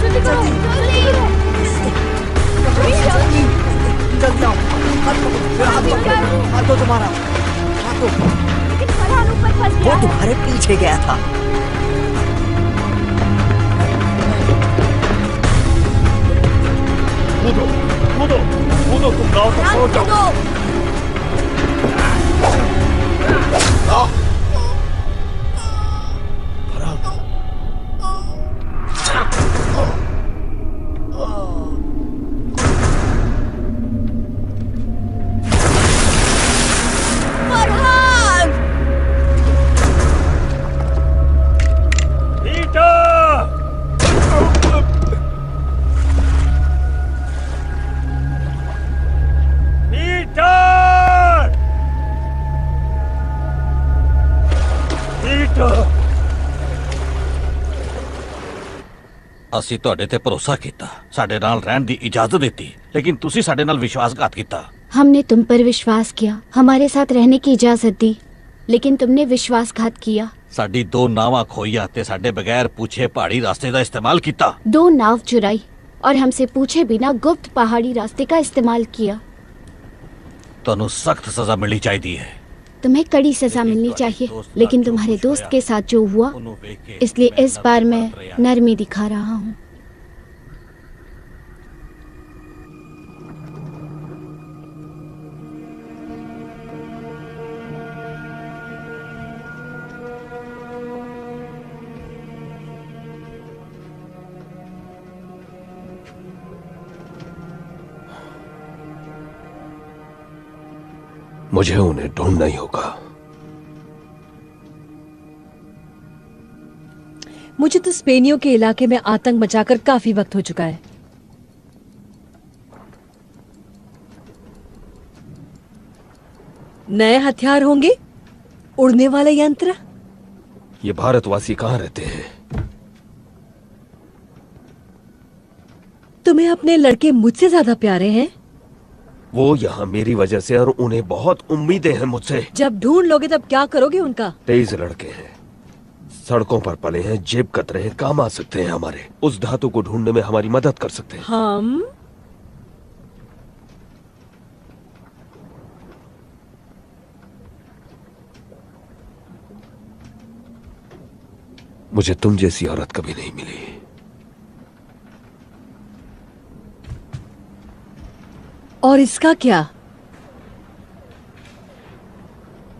जल्दी करो, जल्दी आओ। हाथ दो तुम्हारा, हाथ दो। फरहान ऊपर फंस गया वो है। तुम्हारे पीछे गया था। कूदो कूदो कूदो, तुम गाँव तक पहुंच जाओ। ਅਸੀਂ ਤੁਹਾਡੇ ਤੇ ਭਰੋਸਾ ਕੀਤਾ, ਸਾਡੇ ਨਾਲ ਰਹਿਣ ਦੀ ਇਜਾਜ਼ਤ ਦਿੱਤੀ, ਲੇਕਿਨ ਤੁਸੀਂ ਸਾਡੇ ਨਾਲ ਵਿਸ਼ਵਾਸਘਾਤ ਕੀਤਾ। हमने तुम पर विश्वास किया, हमारे साथ रहने की इजाजत दी, लेकिन तुमने विश्वासघात किया। ਸਾਡੀ ਦੋ ਨਾਵਾਂ ਖੋਈਆਂ ਤੇ ਸਾਡੇ ਬਗੈਰ पूछे पहाड़ी रास्ते का इस्तेमाल किया। 2 नाव चुराई और हमसे पूछे बिना गुप्त पहाड़ी रास्ते का इस्तेमाल किया। ਤੁਹਾਨੂੰ सख्त सजा मिलनी चाहिए है। तुम्हें कड़ी सजा मिलनी चाहिए, लेकिन तुम्हारे दोस्त के साथ जो हुआ, इसलिए इस बार मैं नरमी दिखा रहा हूँ। मुझे उन्हें ढूंढना ही होगा। मुझे तो स्पेनियों के इलाके में आतंक मचाकर काफी वक्त हो चुका है। नए हथियार होंगे, उड़ने वाले यंत्र। ये भारतवासी कहाँ रहते हैं? तुम्हें अपने लड़के मुझसे ज्यादा प्यारे हैं। वो यहाँ मेरी वजह से, और उन्हें बहुत उम्मीदें हैं मुझसे। जब ढूंढ लोगे तब क्या करोगे उनका? 23 लड़के हैं, सड़कों पर पले हैं, जेब कतरे हैं, काम आ सकते हैं हमारे। उस धातु को ढूंढने में हमारी मदद कर सकते हैं। हम मुझे तुम जैसी औरत कभी नहीं मिली। और इसका क्या?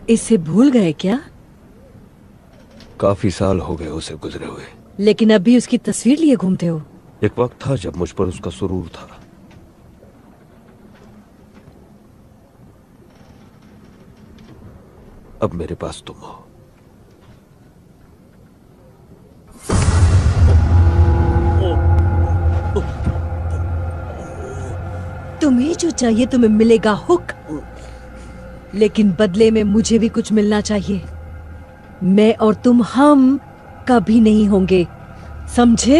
इसे भूल गए क्या? काफी साल हो गए उसे गुजरे हुए, लेकिन अब भी उसकी तस्वीर लिए घूमते हो। एक वक्त था जब मुझ पर उसका सुरूर था। अब मेरे पास तुम हो। तुम्हें जो चाहिए तुम्हें मिलेगा हुक, लेकिन बदले में मुझे भी कुछ मिलना चाहिए। मैं और तुम हम कभी नहीं होंगे, समझे?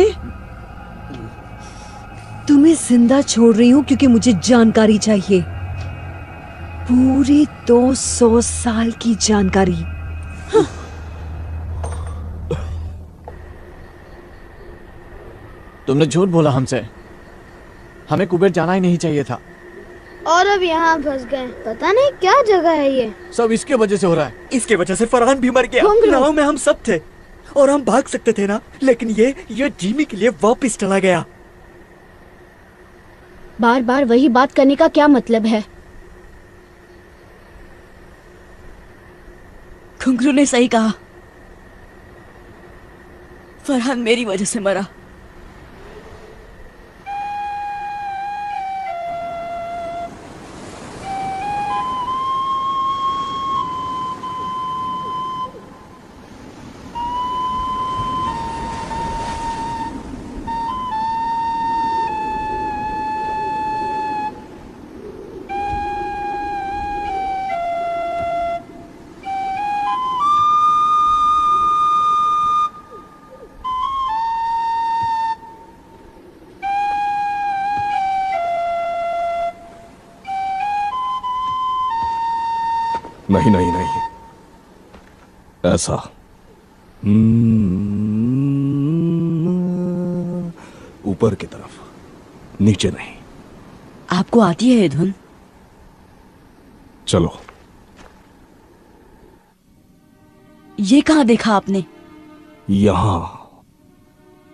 तुम्हें जिंदा छोड़ रही हूं क्योंकि मुझे जानकारी चाहिए। पूरी 200 साल की जानकारी। तुमने झूठ बोला हमसे। हमें कुबेर जाना ही नहीं चाहिए था। और अब यहाँ फंस गए। पता नहीं क्या जगह है ये। सब इसके वजह से हो रहा है। इसके वजह से फरहान भी मर गया। नाव में हम सब थे और हम भाग सकते थे ना, लेकिन ये जीने के लिए वापस चला गया। बार बार वही बात करने का क्या मतलब है? घुंघरू ने सही कहा, फरहान मेरी वजह से मरा। नहीं नहीं नहीं, ऐसा ऊपर की तरफ, नीचे नहीं। आपको आती है ये धुन? चलो। ये कहाँ देखा आपने? यहां।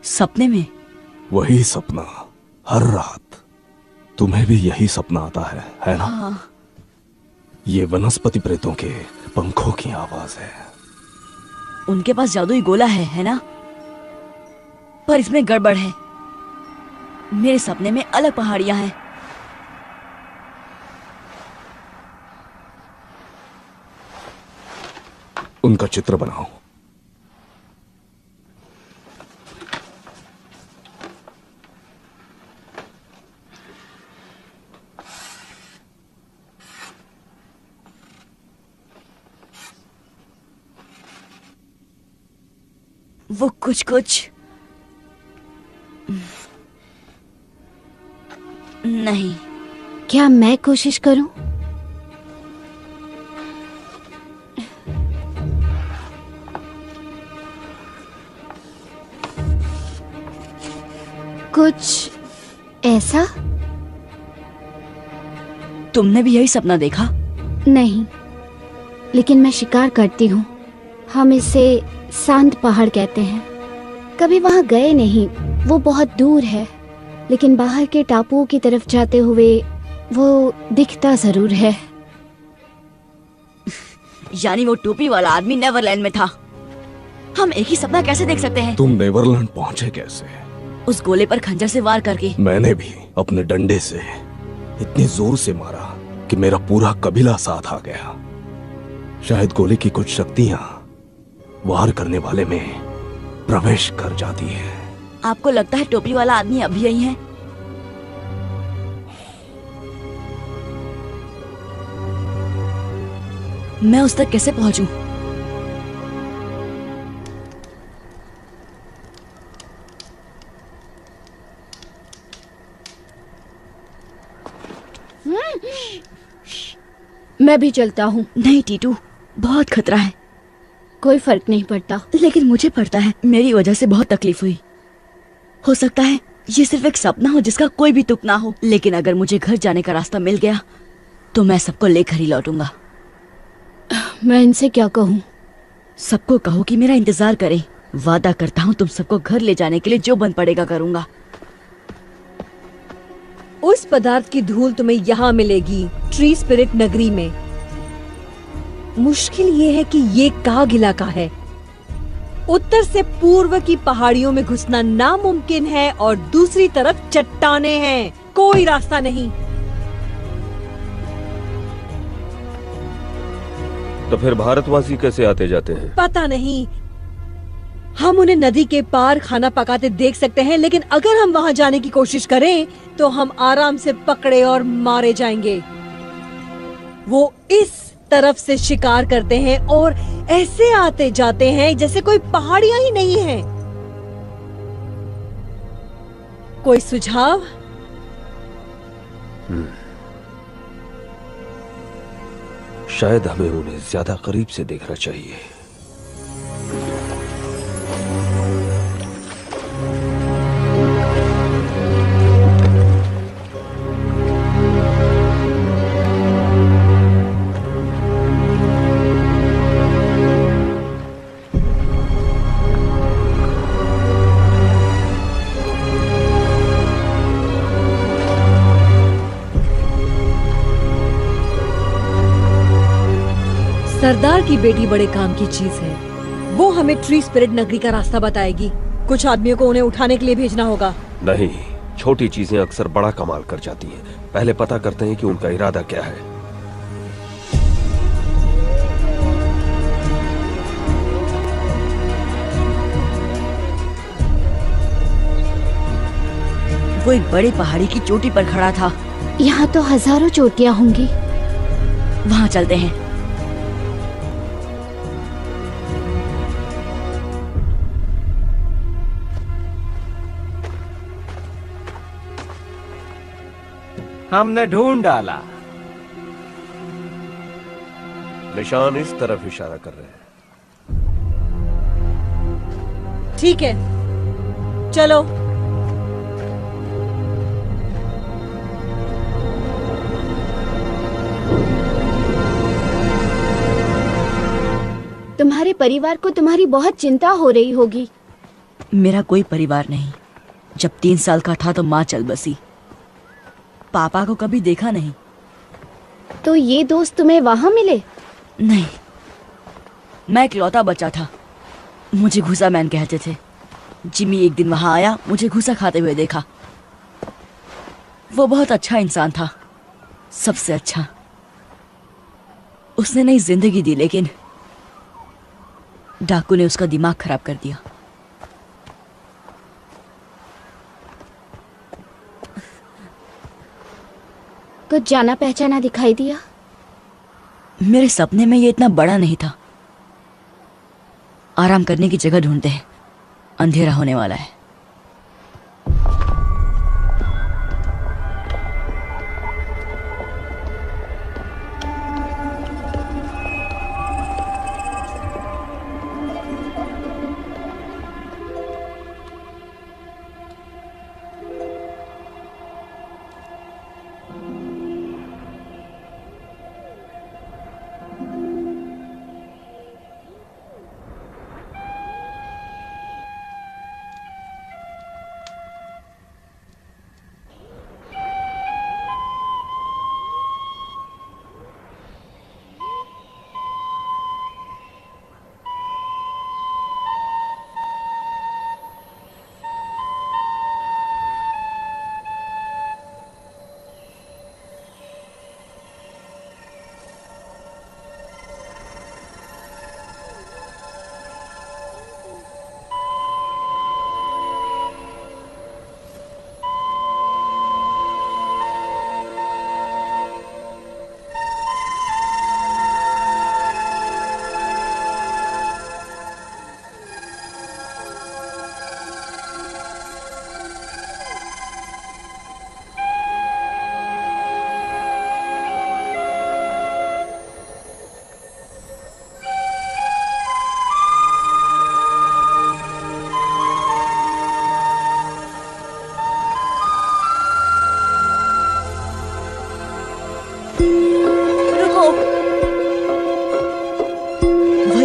सपने में? वही सपना हर रात। तुम्हें भी यही सपना आता है ना? हाँ। ये वनस्पति प्रेतों के पंखों की आवाज है। उनके पास जादुई गोला है ना? पर इसमें गड़बड़ है। मेरे सपने में अलग पहाड़ियां हैं। उनका चित्र बनाओ। वो कुछ कुछ नहीं। क्या मैं कोशिश करूं? कुछ ऐसा? तुमने भी यही सपना देखा? नहीं, लेकिन मैं शिकार करती हूँ। हम इसे सांत पहाड़ कहते हैं। कभी वहाँ गए नहीं, वो बहुत दूर है, लेकिन बाहर के टापुओं की तरफ जाते हुए वो दिखता जरूर है। यानी वो टोपी वाला आदमी नेवरलैंड में था। हम एक ही सपना कैसे देख सकते हैं? तुम नेवरलैंड पहुंचे कैसे? उस गोले पर खंजर से वार करके। मैंने भी अपने डंडे से इतनी जोर से मारा कि मेरा पूरा कबीला साथ आ गया। शायद गोले की कुछ शक्तियां वार करने वाले में प्रवेश कर जाती है। आपको लगता है टोपी वाला आदमी अभी यही है? मैं उस तक कैसे पहुंचूं? मैं भी चलता हूँ। नहीं टीटू, बहुत खतरा है। कोई फर्क नहीं पड़ता। लेकिन मुझे पड़ता है। मेरी वजह से बहुत तकलीफ हुई। हो सकता है ये सिर्फ एक सपना हो जिसका कोई भी तुक ना हो, लेकिन अगर मुझे घर जाने का रास्ता मिल गया तो मैं सबको लेकर ही लौटूंगा। मैं इनसे क्या कहूँ? सबको कहो कि मेरा इंतजार करें। वादा करता हूँ तुम सबको घर ले जाने के लिए जो बन पड़ेगा करूंगा। उस पदार्थ की धूल तुम्हें यहाँ मिलेगी, ट्री स्पिरिट नगरी में। मुश्किल ये है कि ये काग इलाका है। उत्तर से पूर्व की पहाड़ियों में घुसना नामुमकिन है और दूसरी तरफ चट्टाने हैं। कोई रास्ता नहीं। तो फिर भारतवासी कैसे आते जाते हैं? पता नहीं। हम उन्हें नदी के पार खाना पकाते देख सकते हैं, लेकिन अगर हम वहां जाने की कोशिश करें तो हम आराम से पकड़े और मारे जाएंगे। वो इस तरफ से शिकार करते हैं और ऐसे आते जाते हैं जैसे कोई पहाड़ियां ही नहीं है। कोई सुझाव? शायद हमें उन्हें ज्यादा करीब से देखना चाहिए। सरदार की बेटी बड़े काम की चीज है। वो हमें ट्री स्पिरिट नगरी का रास्ता बताएगी। कुछ आदमियों को उन्हें उठाने के लिए भेजना होगा। नहीं, छोटी चीजें अक्सर बड़ा कमाल कर जाती हैं। पहले पता करते हैं कि उनका इरादा क्या है। वो एक बड़े पहाड़ी की चोटी पर खड़ा था। यहाँ तो हजारों चोटियाँ होंगी। वहाँ चलते हैं। हमने ढूंढ डाला। निशान इस तरफ इशारा कर रहे हैं। ठीक है, चलो। तुम्हारे परिवार को तुम्हारी बहुत चिंता हो रही होगी। मेरा कोई परिवार नहीं। जब 3 साल का था तो माँ चल बसी। पापा को कभी देखा नहीं। तो ये दोस्त तुम्हें वहां मिले? नहीं, मैं इकलौता बच्चा था। मुझे घुसा मैन कहते थे। जिमी एक दिन वहां आया, मुझे घुसा खाते हुए देखा। वो बहुत अच्छा इंसान था, सबसे अच्छा। उसने नई जिंदगी दी, लेकिन डाकू ने उसका दिमाग खराब कर दिया। कुछ जाना पहचाना दिखाई दिया? मेरे सपने में ये इतना बड़ा नहीं था। आराम करने की जगह ढूंढते हैं, अंधेरा होने वाला है।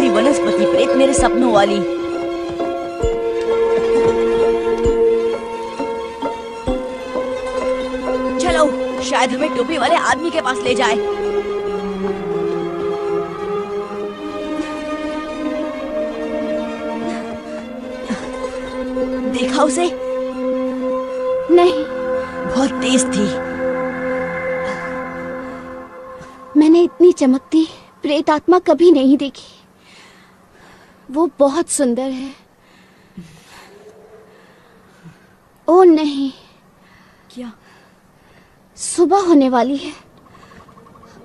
वनस्पति प्रेत मेरे सपनों वाली। चलो, शायद हमें टोपी वाले आदमी के पास ले जाए। देखा उसे? नहीं। बहुत तेज थी। मैंने इतनी चमकती प्रेत आत्मा कभी नहीं देखी। वो बहुत सुंदर है। ओ नहीं। क्या? सुबह होने वाली है।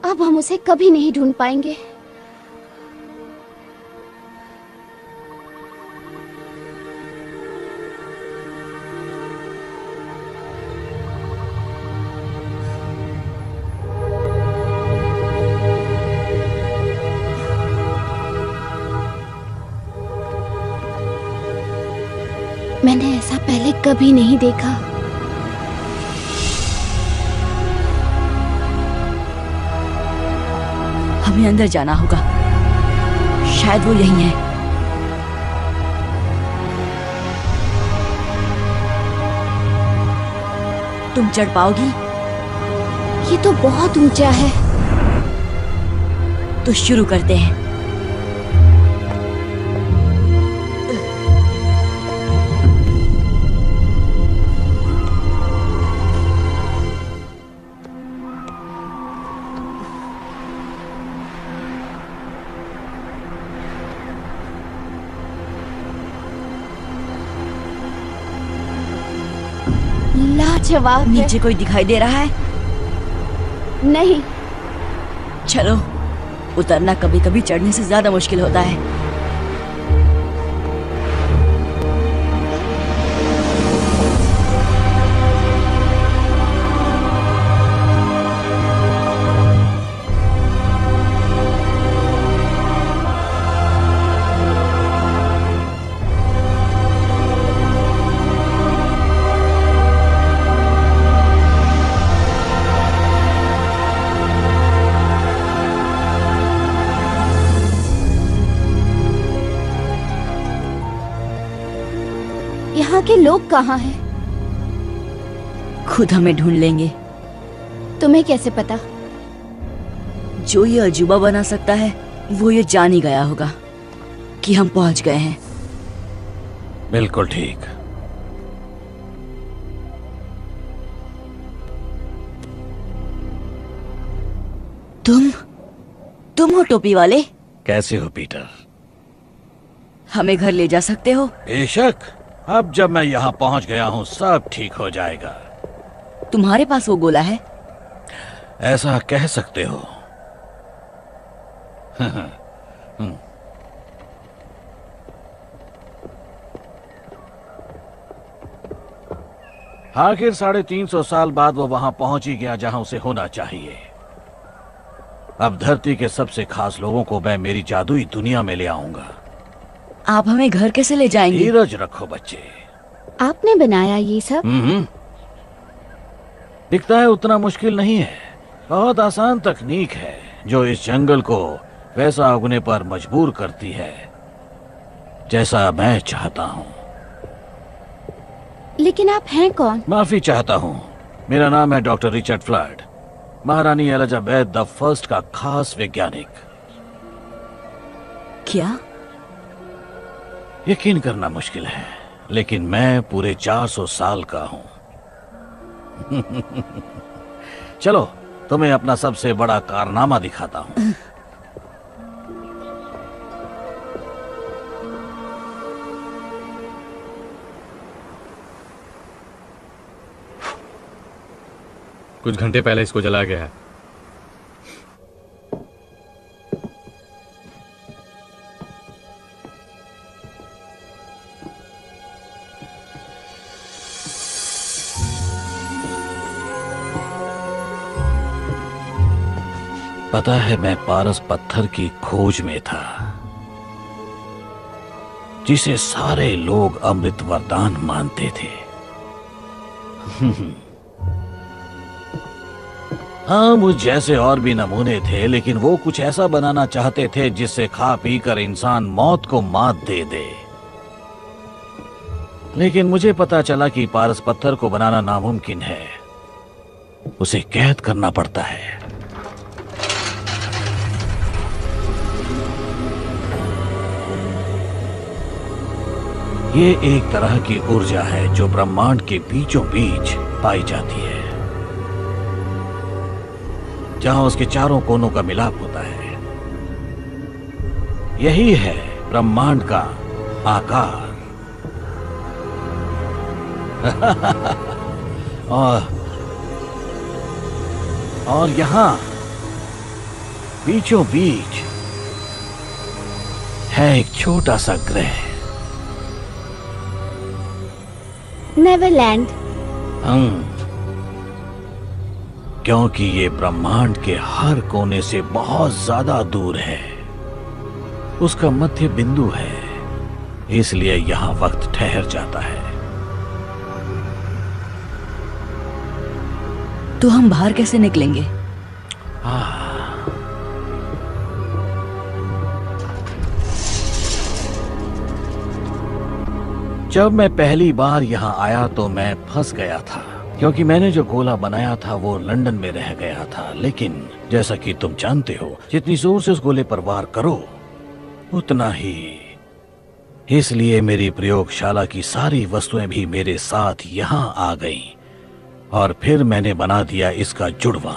अब हम उसे कभी नहीं ढूंढ पाएंगे। मैंने ऐसा पहले कभी नहीं देखा। हमें अंदर जाना होगा, शायद वो यही है। तुम चढ़ पाओगी? ये तो बहुत ऊंचा है। तो शुरू करते हैं। लाजवाब। नीचे कोई दिखाई दे रहा है? नहीं। चलो, उतरना कभी कभी चढ़ने से ज्यादा मुश्किल होता है। यहाँ के लोग कहाँ हैं? खुद हमें ढूंढ लेंगे। तुम्हें कैसे पता? जो ये अजूबा बना सकता है वो ये जान ही गया होगा कि हम पहुंच गए हैं। बिल्कुल ठीक। तुम हो टोपी वाले? कैसे हो पीटर? हमें घर ले जा सकते हो? बेशक। अब जब मैं यहाँ पहुँच गया हूँ सब ठीक हो जाएगा। तुम्हारे पास वो गोला है? ऐसा कह सकते हो। आखिर 350 साल बाद वो वहां पहुंच ही गया जहां उसे होना चाहिए। अब धरती के सबसे खास लोगों को मैं मेरी जादुई दुनिया में ले आऊंगा। आप हमें घर कैसे ले जाएंगे? धीरज रखो बच्चे। आपने बनाया ये सब? दिखता है उतना मुश्किल नहीं है। बहुत आसान तकनीक है जो इस जंगल को वैसा उगने पर मजबूर करती है जैसा मैं चाहता हूँ। लेकिन आप हैं कौन? माफी चाहता हूँ। मेरा नाम है डॉक्टर रिचर्ड फ्लड, महारानी एलिजाबेथ द फर्स्ट का खास वैज्ञानिक। क्या? यकीन करना मुश्किल है, लेकिन मैं पूरे 400 साल का हूं। चलो तुम्हें अपना सबसे बड़ा कारनामा दिखाता हूं। कुछ घंटे पहले इसको जला गया है। पता है मैं पारस पत्थर की खोज में था जिसे सारे लोग अमृत वरदान मानते थे। हाँ, मुझ जैसे और भी नमूने थे, लेकिन वो कुछ ऐसा बनाना चाहते थे जिससे खा पी कर इंसान मौत को मात दे दे। लेकिन मुझे पता चला कि पारस पत्थर को बनाना नामुमकिन है, उसे कैद करना पड़ता है। ये एक तरह की ऊर्जा है जो ब्रह्मांड के बीचों बीच पाई जाती है, जहां उसके चारों कोनों का मिलाप होता है। यही है ब्रह्मांड का आकार। और यहां बीचों बीच है एक छोटा सा ग्रह, नेवरलैंड। क्योंकि ये ब्रह्मांड के हर कोने से बहुत ज्यादा दूर है, उसका मध्य बिंदु है, इसलिए यहाँ वक्त ठहर जाता है। तो हम बाहर कैसे निकलेंगे? जब मैं पहली बार यहाँ आया तो मैं फंस गया था, क्योंकि मैंने जो गोला बनाया था वो लंदन में रह गया था। लेकिन जैसा कि तुम जानते हो, जितनी जोर से उस गोले पर वार करो उतना ही। इसलिए मेरी प्रयोगशाला की सारी वस्तुएं भी मेरे साथ यहाँ आ गईं और फिर मैंने बना दिया इसका जुड़वा।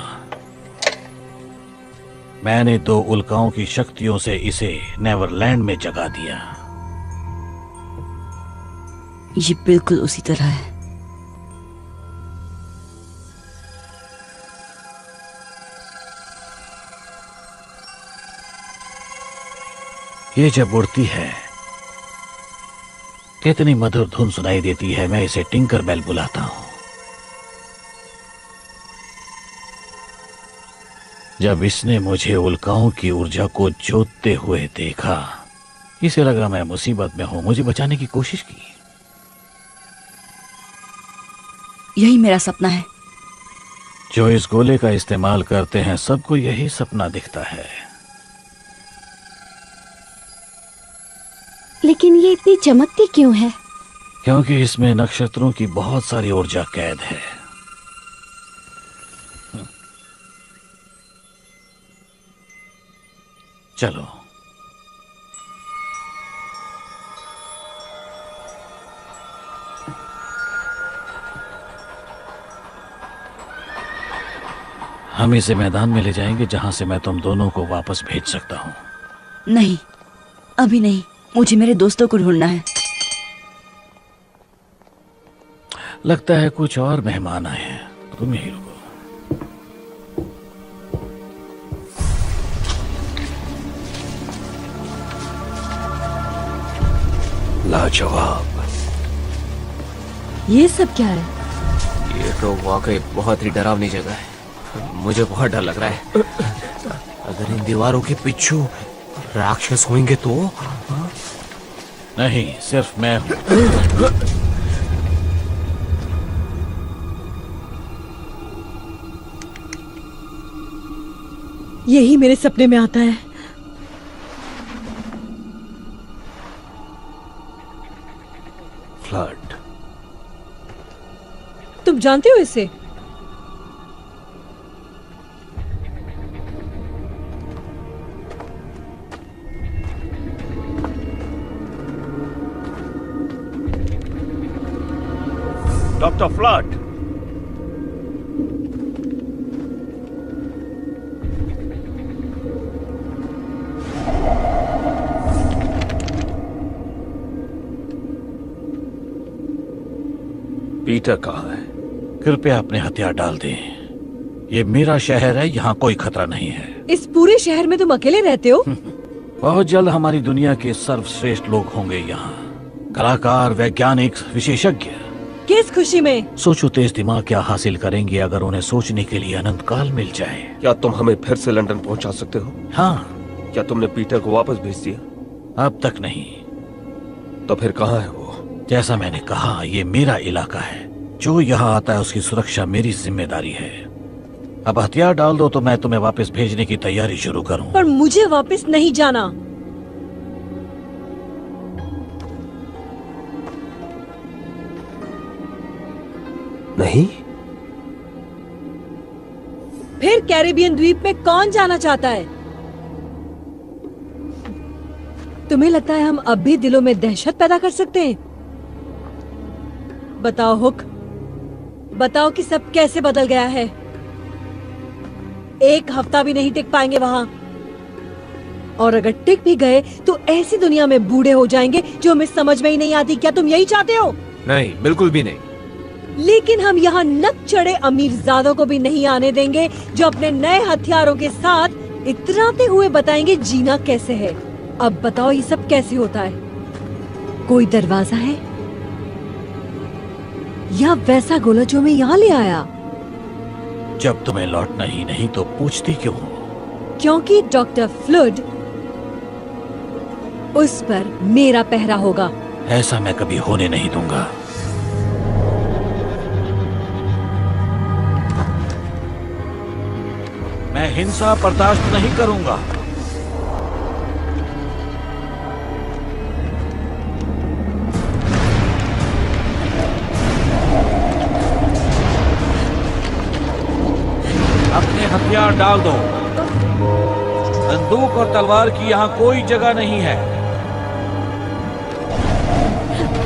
मैंने 2 उल्काओं की शक्तियों से इसे नेवरलैंड में जगा दिया। ये बिल्कुल उसी तरह है। ये जब उड़ती है कितनी मधुर धुन सुनाई देती है। मैं इसे टिंकर बेल बुलाता हूं। जब इसने मुझे उल्काओं की ऊर्जा को जोतते हुए देखा, इसे लगा मैं मुसीबत में हूं, मुझे बचाने की कोशिश की। यही मेरा सपना है। जो इस गोले का इस्तेमाल करते हैं सबको यही सपना दिखता है। लेकिन ये इतनी चमकती क्यों है? क्योंकि इसमें नक्षत्रों की बहुत सारी ऊर्जा कैद है। चलो। हम इसे मैदान में ले जाएंगे जहां से मैं तुम दोनों को वापस भेज सकता हूं। नहीं, अभी नहीं। मुझे मेरे दोस्तों को ढूंढना है। लगता है कुछ और मेहमान आए हैं, तुम यहीं रुको। लाजवाब। ये सब क्या है? ये तो वाकई बहुत ही डरावनी जगह है। मुझे बहुत डर लग रहा है। अगर इन दीवारों के पीछे राक्षस होंगे तो? नहीं, सिर्फ मैं हूं। यही मेरे सपने में आता है। फ्लड। तुम जानते हो इसे? डॉक्टर फ्लड, पीटर कहाँ है? कृपया अपने हथियार डाल दें। ये मेरा शहर है, यहाँ कोई खतरा नहीं है। इस पूरे शहर में तुम अकेले रहते हो? बहुत जल्द हमारी दुनिया के सर्वश्रेष्ठ लोग होंगे यहाँ। कलाकार, वैज्ञानिक, विशेषज्ञ। किस खुशी में? सोचो तेज दिमाग क्या हासिल करेंगे अगर उन्हें सोचने के लिए अनंत काल मिल जाए। क्या तुम हमें फिर से लंदन पहुंचा सकते हो? हाँ। क्या तुमने पीटर को वापस भेज दिया? अब तक नहीं। तो फिर कहाँ है वो? जैसा मैंने कहा, ये मेरा इलाका है। जो यहाँ आता है उसकी सुरक्षा मेरी जिम्मेदारी है। अब हथियार डाल दो तो मैं तुम्हें वापस भेजने की तैयारी शुरू करूं। पर मुझे वापस नहीं जाना। नहीं? फिर कैरेबियन द्वीप में कौन जाना चाहता है? तुम्हें लगता है हम अब भी दिलों में दहशत पैदा कर सकते हैं? बताओ हुक, बताओ कि सब कैसे बदल गया है। 1 हफ्ता भी नहीं टिक पाएंगे वहां, और अगर टिक भी गए तो ऐसी दुनिया में बूढ़े हो जाएंगे जो हमें समझ में ही नहीं आती। क्या तुम यही चाहते हो? नहीं, बिल्कुल भी नहीं। लेकिन हम यहाँ नक चढ़े अमीरजादों को भी नहीं आने देंगे जो अपने नए हथियारों के साथ इतराते हुए बताएंगे जीना कैसे है। अब बताओ ये सब कैसे होता है? कोई दरवाजा है या वैसा गोला जो मैं यहाँ ले आया? जब तुम्हें लौटना ही नहीं तो पूछती क्यों हो? क्योंकि डॉक्टर फ्लड, उस पर मेरा पहरा होगा। ऐसा मैं कभी होने नहीं दूंगा। मैं हिंसा बर्दाश्त नहीं करूंगा। अपने हथियार डाल दो। बंदूक और तलवार की यहाँ कोई जगह नहीं है।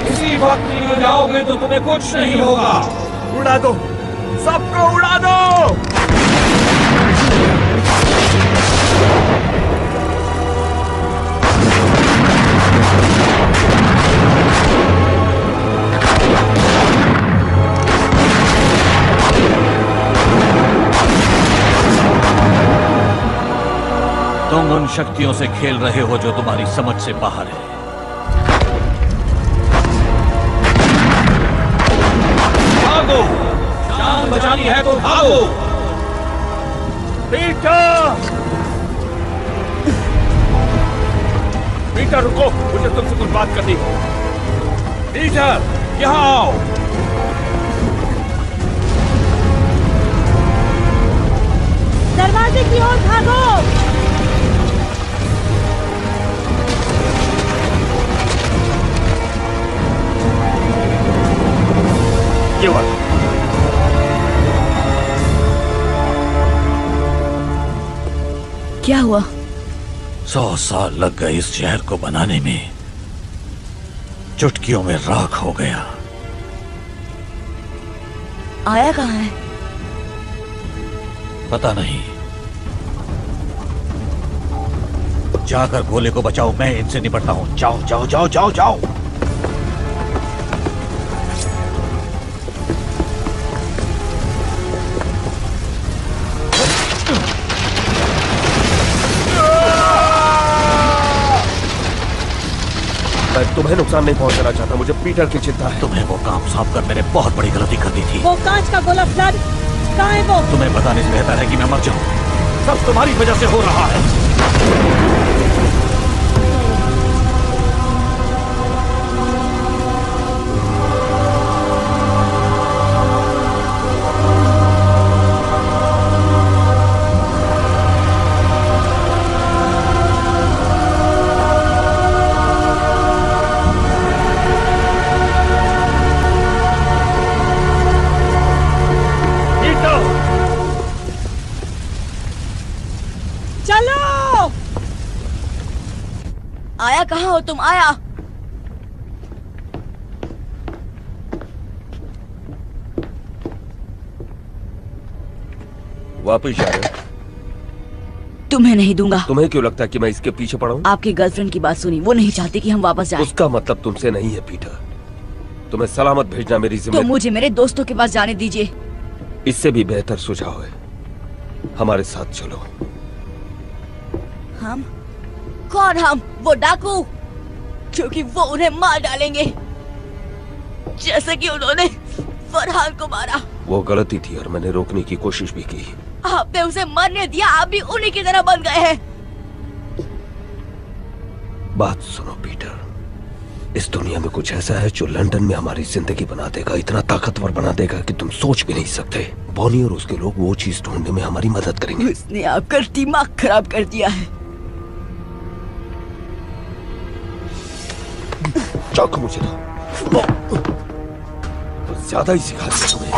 इसी वक्त निकल जाओगे तो तुम्हें कुछ नहीं होगा। उड़ा दो, सबको उड़ा दो। तुम उन शक्तियों से खेल रहे हो जो तुम्हारी समझ से बाहर है। भागो, जान बचानी है तो भागो। पीटर, पीटर रुको, मुझे तुमसे कुछ बात करनी है। पीटर यहाँ आओ। दरवाजे की ओर भागो। ये बात क्या हुआ? 100 साल लग गए इस शहर को बनाने में, चुटकियों में राख हो गया। आया कहाँ है? पता नहीं। जाकर गोले को बचाओ, मैं इनसे निपटता हूं। जाओ जाओ जाओ जाओ जाओ। मैं तुम्हें नुकसान नहीं पहुंचाना चाहता, मुझे पीटर की चिंता है। तुम्हें वो काम साफ करने में बहुत बड़ी गलती कर दी थी। वो कांच का गोला फ्लड कहाँ है वो? तुम्हें बताने से बेहतर है कि मैं मर जाऊं। सब तुम्हारी वजह से हो रहा है। आया कहाँ हो तुम? आया। वापिस आ रहे हो? तुम्हें नहीं दूंगा। तुम्हें क्यों लगता है कि मैं इसके पीछे पड़ा हूँ? आपकी गर्लफ्रेंड की बात सुनी, वो नहीं चाहती कि हम वापस जाएं। उसका मतलब तुमसे नहीं है पीटर। तुम्हें सलामत भेजना मेरी तो जिम्मेदारी। मुझे मेरे दोस्तों के पास जाने दीजिए। इससे भी बेहतर सुझाव है, हमारे साथ चलो। हम? कौन हम? वो डाकू, क्योंकि वो उन्हें मार डालेंगे जैसे कि उन्होंने फरहान को मारा। वो गलती थी और मैंने रोकने की कोशिश भी की। आपने उसे मरने दिया, आप भी उन्हीं की तरह बन गए हैं। बात सुनो पीटर, इस दुनिया में कुछ ऐसा है जो लंदन में हमारी जिंदगी बना देगा, इतना ताकतवर बना देगा कि तुम सोच भी नहीं सकते। बॉनी और उसके लोग वो चीज ढूंढने में हमारी मदद करेंगे। उसने आपका दिमाग खराब कर दिया है। चाकू मुझे दो। तो ज्यादा ही सिखा दिया तुम्हें।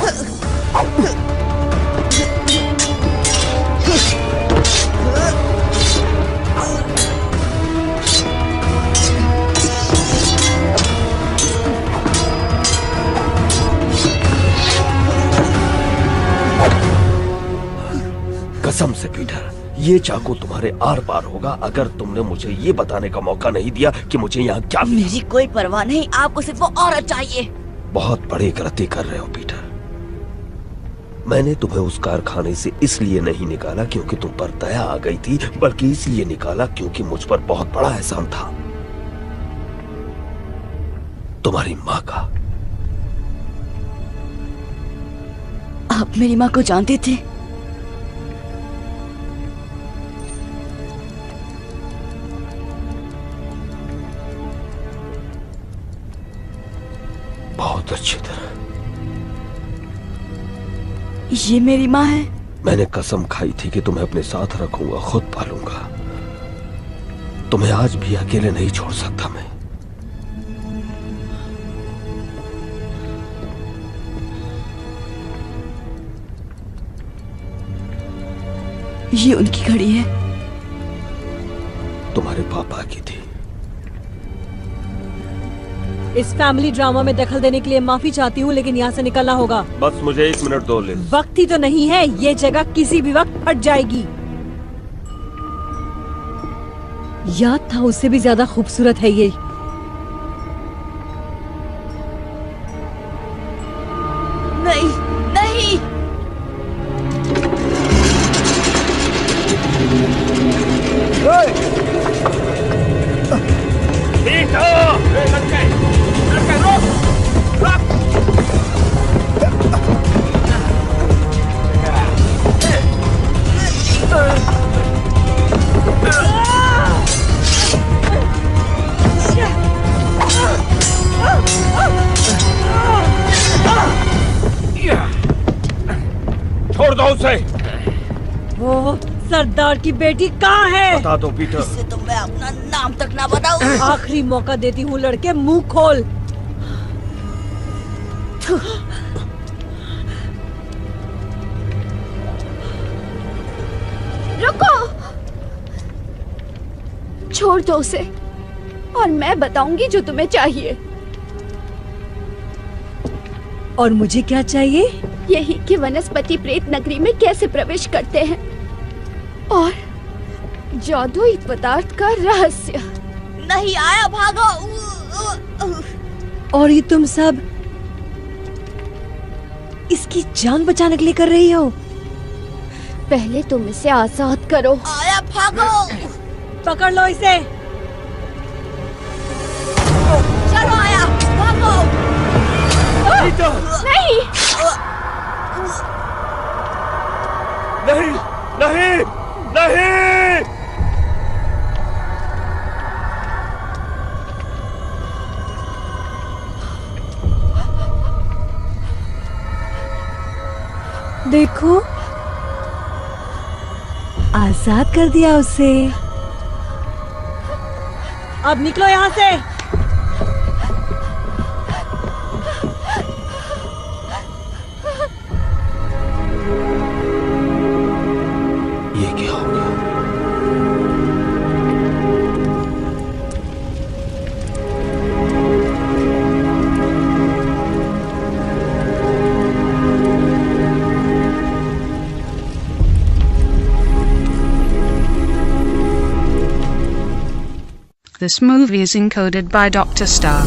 कसम से पीटर, ये चाकू तुम्हारे आर पार होगा अगर तुमने मुझे ये बताने का मौका नहीं दिया कि मुझे यहाँ क्या मिला। मेरी कोई परवाह नहीं, आपको सिर्फ वो औरत चाहिए। बहुत बड़ी गलती कर रहे हो पीटर। मैंने तुम्हें उस कारखाने से इसलिए नहीं निकाला क्योंकि तुम पर दया आ गई थी, बल्कि इसलिए निकाला क्योंकि मुझ पर बहुत बड़ा एहसान था, तुम्हारी माँ का। आप मेरी माँ को जानते थे? बहुत अच्छी तरह। ये मेरी माँ है? मैंने कसम खाई थी कि तुम्हें अपने साथ रखूंगा, खुद पालूंगा। तुम्हें आज भी अकेले नहीं छोड़ सकता मैं। ये उनकी घड़ी है। तुम्हारे पापा की थी। इस फैमिली ड्रामा में दखल देने के लिए माफी चाहती हूँ, लेकिन यहाँ से निकलना होगा। बस मुझे 1 मिनट दो लिज। वक्त ही तो नहीं है, ये जगह किसी भी वक्त फट जाएगी। याद था उससे भी ज्यादा खूबसूरत है ये। नहीं नहीं, छोड़ दो उसे। वो सरदार की बेटी कहाँ है? बता दो पीटर। इससे तो मैं अपना नाम तक ना बताऊं। आखिरी मौका देती हूँ लड़के, मुंह खोल। रुको, छोड़ दो उसे और मैं बताऊंगी जो तुम्हें चाहिए। और मुझे क्या चाहिए? यही कि वनस्पति प्रेत नगरी में कैसे प्रवेश करते हैं और जादुई पदार्थ का रहस्य। नहीं आया, भागो। और ये तुम सब इसकी जान बचाने के लिए कर रही हो? पहले तुम इसे आजाद करो। आया, भागो। पकड़ लो इसे। चलो आया, भागो। नहीं नहीं नहीं नहीं। देखो, आजाद कर दिया उसे। अब निकलो यहाँ से। ये क्या हो गया? This movie is encoded by Dr. Star.